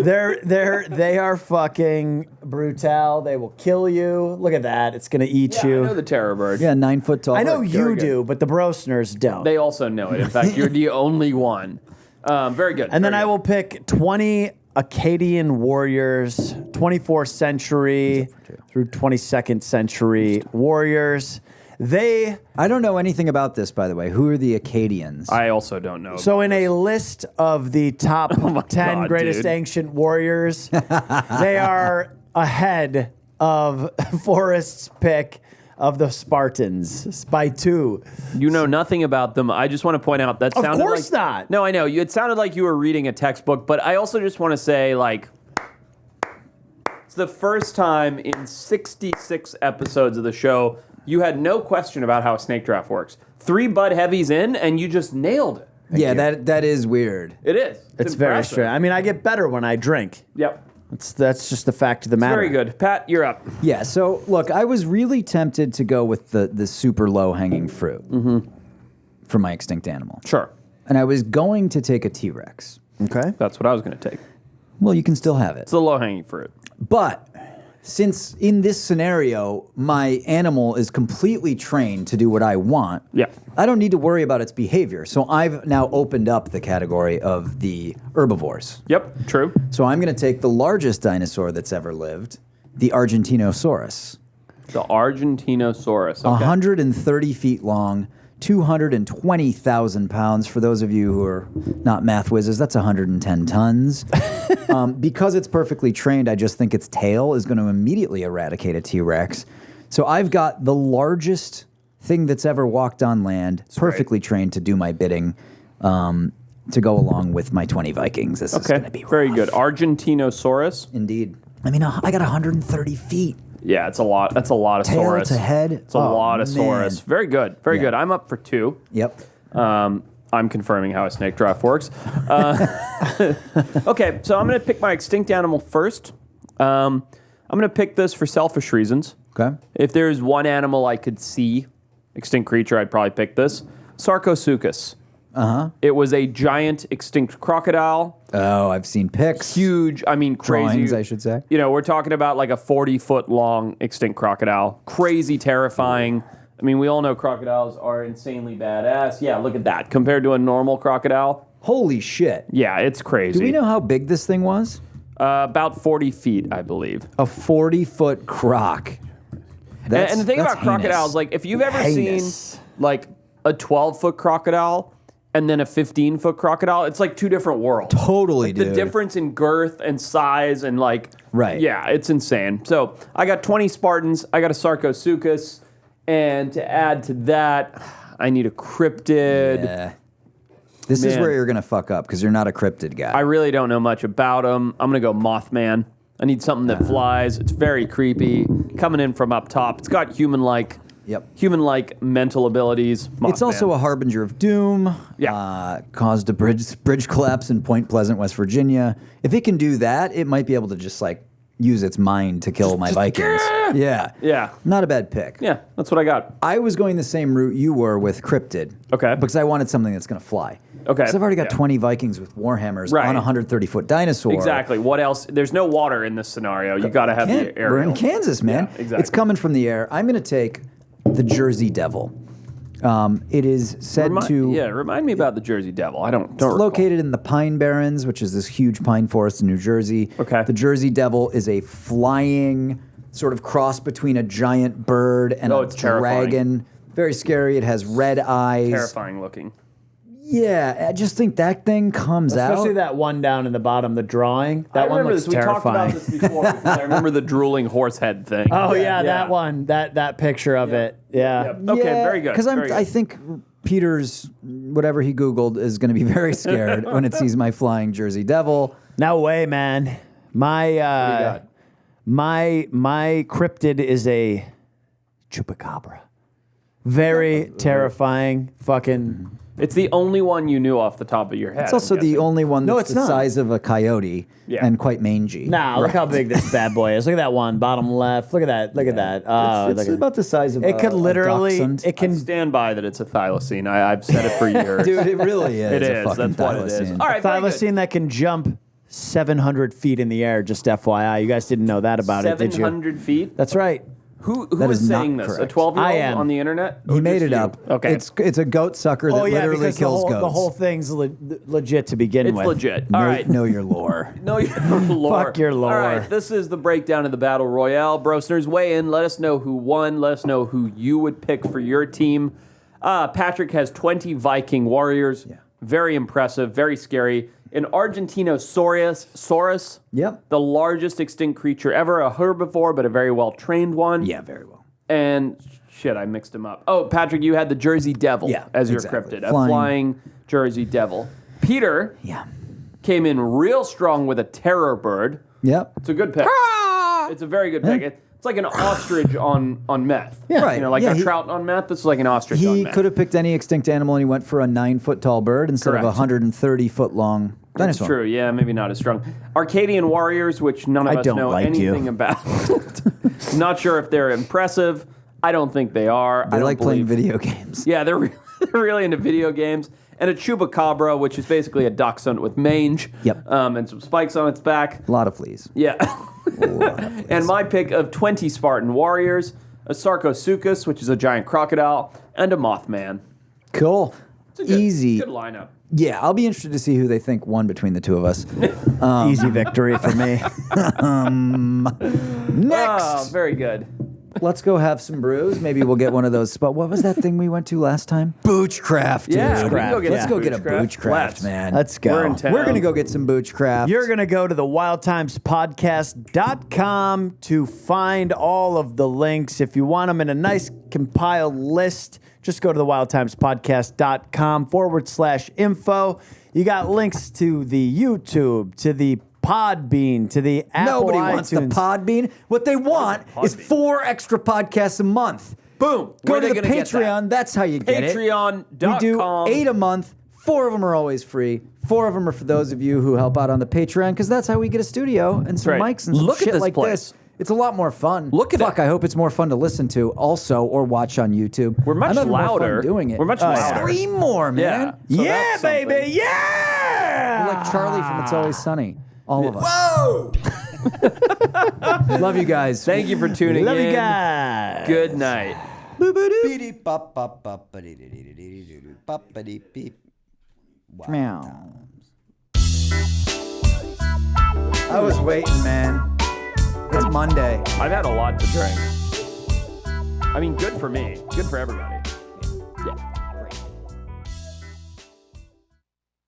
They are fucking brutal. They will kill you. Look at that. It's gonna eat I you. know the terror bird. Yeah, 9 foot tall. I know bird. you good. do, but the Brosners don't. They also know it. In fact, you're the only one. Very good. And then very I good. will pick 20 Akkadian warriors, 24th century through 22nd century warriors. I don't know anything about this, by the way. Who are the Acadians? I also don't know. So in a list of the top 10 God, greatest dude. ancient warriors, they are ahead of Forrest's pick of the Spartans by 2. You know nothing about them. I just want to point out that Of sounded course like, not. No, I know. It sounded like you were reading a textbook, but I also just want to say, like, it's the first time in 66 episodes of the show you had no question about how a snake draft works. 3 Bud Heavies in, and you just nailed it. yeah, that is weird. It is. It's very impressive. strange. I mean, I get better when I drink. Yep. That's just the fact of the matter. Very good. Pat, you're up. Yeah, so look, I was really tempted to go with the super low hanging fruit for my extinct animal. Sure. And I was going to take a T-Rex. Okay. That's what I was going to take. Well, you can still have it. It's the low-hanging fruit. But since in this scenario, my animal is completely trained to do what I want, Yeah. I don't need to worry about its behavior. So I've now opened up the category of the herbivores. Yep, true. So I'm going to take the largest dinosaur that's ever lived, the Argentinosaurus. The Argentinosaurus. Okay. 130 feet long, 220,000 pounds. For those of you who are not math whizzes, that's 110 tons. Because it's perfectly trained, I just think its tail is going to immediately eradicate a T-Rex. So I've got the largest thing that's ever walked on land, perfectly trained to do my bidding, to go along with my 20 Vikings. This is going to be rough. Very good. Argentinosaurus. Indeed. I mean, I got 130 feet. Yeah, it's a lot. That's a lot of Tail saurus. to head. It's a lot of saurus. Very good. Very good. I'm up for 2. Yep. I'm confirming how a snake draft works. Okay, so I'm going to pick my extinct animal first. I'm going to pick this for selfish reasons. Okay. If there's one animal I could see, extinct creature, I'd probably pick this. Sarcosuchus. It was a giant extinct crocodile. Oh, I've seen pics. Huge, I mean crazy. Drawings, I should say. You know, we're talking about like a 40-foot long extinct crocodile. Crazy terrifying. I mean, we all know crocodiles are insanely badass. Yeah, look at that. Compared to a normal crocodile, Holy shit. yeah, it's crazy. Do we know how big this thing was? About 40 feet, I believe. A 40-foot croc. And the thing that's about crocodiles, heinous. like if you've ever Heinous. seen like a 12-foot crocodile and then a 15-foot crocodile, it's like 2 different worlds. Totally, The dude. difference in girth and size and like, Right. yeah, it's insane. So I got 20 Spartans, I got a Sarcosuchus, and to add to that, I need a cryptid. Yeah. This is Man. where you're going to fuck up because you're not a cryptid guy. I really don't know much about them. I'm going to go Mothman. I need something that flies. It's very creepy. Coming in from up top. It's got human-like mental abilities. It's also a harbinger of doom. Yeah. Caused a bridge collapse in Point Pleasant, West Virginia. If it can do that, it might be able to just like use its mind to kill my Vikings. Yeah. Yeah. Not a bad pick. Yeah, that's what I got. I was going the same route you were with cryptid. Okay. Because I wanted something that's going to fly. Okay. Because I've already got Yeah. 20 Vikings with Warhammers Right. on a 130-foot dinosaur. Exactly. What else? There's no water in this scenario. You got to have the aerial. We're in Kansas, man. Yeah, exactly. It's coming from the air. I'm going to take the Jersey Devil. It is said to... Remind me about the Jersey Devil. I don't recall. Located in the Pine Barrens, which is this huge pine forest in New Jersey. Okay. The Jersey Devil is a flying sort of cross between a giant bird and a it's terrifying. dragon. Very scary. It has red eyes. Terrifying looking. Yeah, I just think that thing comes Especially out. that one down in the bottom, the drawing. That I one remember looks this. We talked terrifying. about this before. Because I remember the drooling horse head thing. Oh yeah, that one. That picture of it. Yeah. Okay, very good. Because very good. I think Peter's whatever he Googled is going to be very scared when it sees my flying Jersey Devil. No way, man. My my cryptid is a chupacabra. Very terrifying. Fucking. It's the only one you knew off the top of your head. It's also I'm the guessing. only one No, that's it's the not. size of a coyote and quite mangy. Nah, look how big this bad boy is. Look at that one, bottom left. Look at that. Look at that. It's about the size of It could literally. dachshund. It can. Stand by that it's a thylacine. I've said it for years. Dude, it really is. It a is. fucking That's what it is. thylacine. All right, very good. Thylacine that can jump 700 feet in the air. Just FYI, you guys didn't know that about it, did you? 700 feet? That's right. Who That is is not saying this? correct. A 12-year-old I am. on the internet? He Or made just it you? up. Okay. It's a goat sucker that literally because kills the goats. whole thing's legit to begin It's with. legit. Know, All right. know your lore. No, your lore. Fuck your lore. All right, this is the breakdown of the Battle Royale. Brosners, weigh in. Let us know who won. Let us know who you would pick for your team. Patrick has 20 Viking warriors. Yeah. Very impressive, very scary. An Argentinosaurus. Yep. The largest extinct creature ever. A herbivore, but a very well-trained one. Yeah, very well. And shit, I mixed them up. Oh, Patrick, you had the Jersey Devil as your exactly. cryptid. A flying Jersey Devil. Peter came in real strong with a terror bird. Yep. It's a good pick. It's a very good pick. It's like an ostrich on meth. Yeah. Right. You know, like Yeah, a trout on meth. This is like an ostrich on He meth. could have picked any extinct animal, and he went for a 9-foot tall bird instead Correct. of a 130-foot-long That's dinosaur. true. Yeah, maybe not as strong. Arcadian Warriors, which none of I us don't know like anything you. about. Not sure if they're impressive. I don't think they are. They I like don't playing believe- video games. Yeah, they're really into video games. And a chupacabra, which is basically a dachshund with mange. Yep. And some spikes on its back. A lot of fleas. Yeah. And my pick of 20 Spartan warriors, a Sarcosuchus, which is a giant crocodile, and a Mothman. Cool. It's a good, Easy. Good lineup. Yeah, I'll be interested to see who they think won between the two of us. Easy victory for me. Next, Oh, very good. let's go have some brews. Maybe we'll get one of those. But what was that thing we went to last time? Boochcraft, dude. Yeah, we can go get Let's some go get a Boochcraft. Boochcraft, Let's. man. Let's go. We're in town. We're gonna go get some Boochcraft. You're going to go to the wildtimespodcast.com to find all of the links. If you want them in a nice compiled list, just go to the wildtimespodcast.com/info. You got links to the YouTube, to the Podbean, to the Apple Nobody wants the iTunes. Podbean. What they want is 4 extra podcasts a month. Boom. Go Where to are the they gonna get that? Patreon. That's how you get it. Patreon.com. We do 8 a month. 4 of them are always free. 4 of them are for those of you who help out on the Patreon, because that's how we get a studio and some right. mics and some Look at shit this like place. this. It's a lot more fun. Look at Fuck, it. I hope it's more fun to listen to also or watch on YouTube. We're much I'm having more fun louder. doing it. We're much louder. Stream more, man. Yeah. So Yeah, that's something. baby. Yeah. We're like Charlie from It's Always Sunny. All of us. Whoa. Love you guys. Thank you for tuning Love in. you guys. Good night. Meow. I was waiting, man. It's Monday. I've had a lot to drink. I mean, good for me. Good for everybody.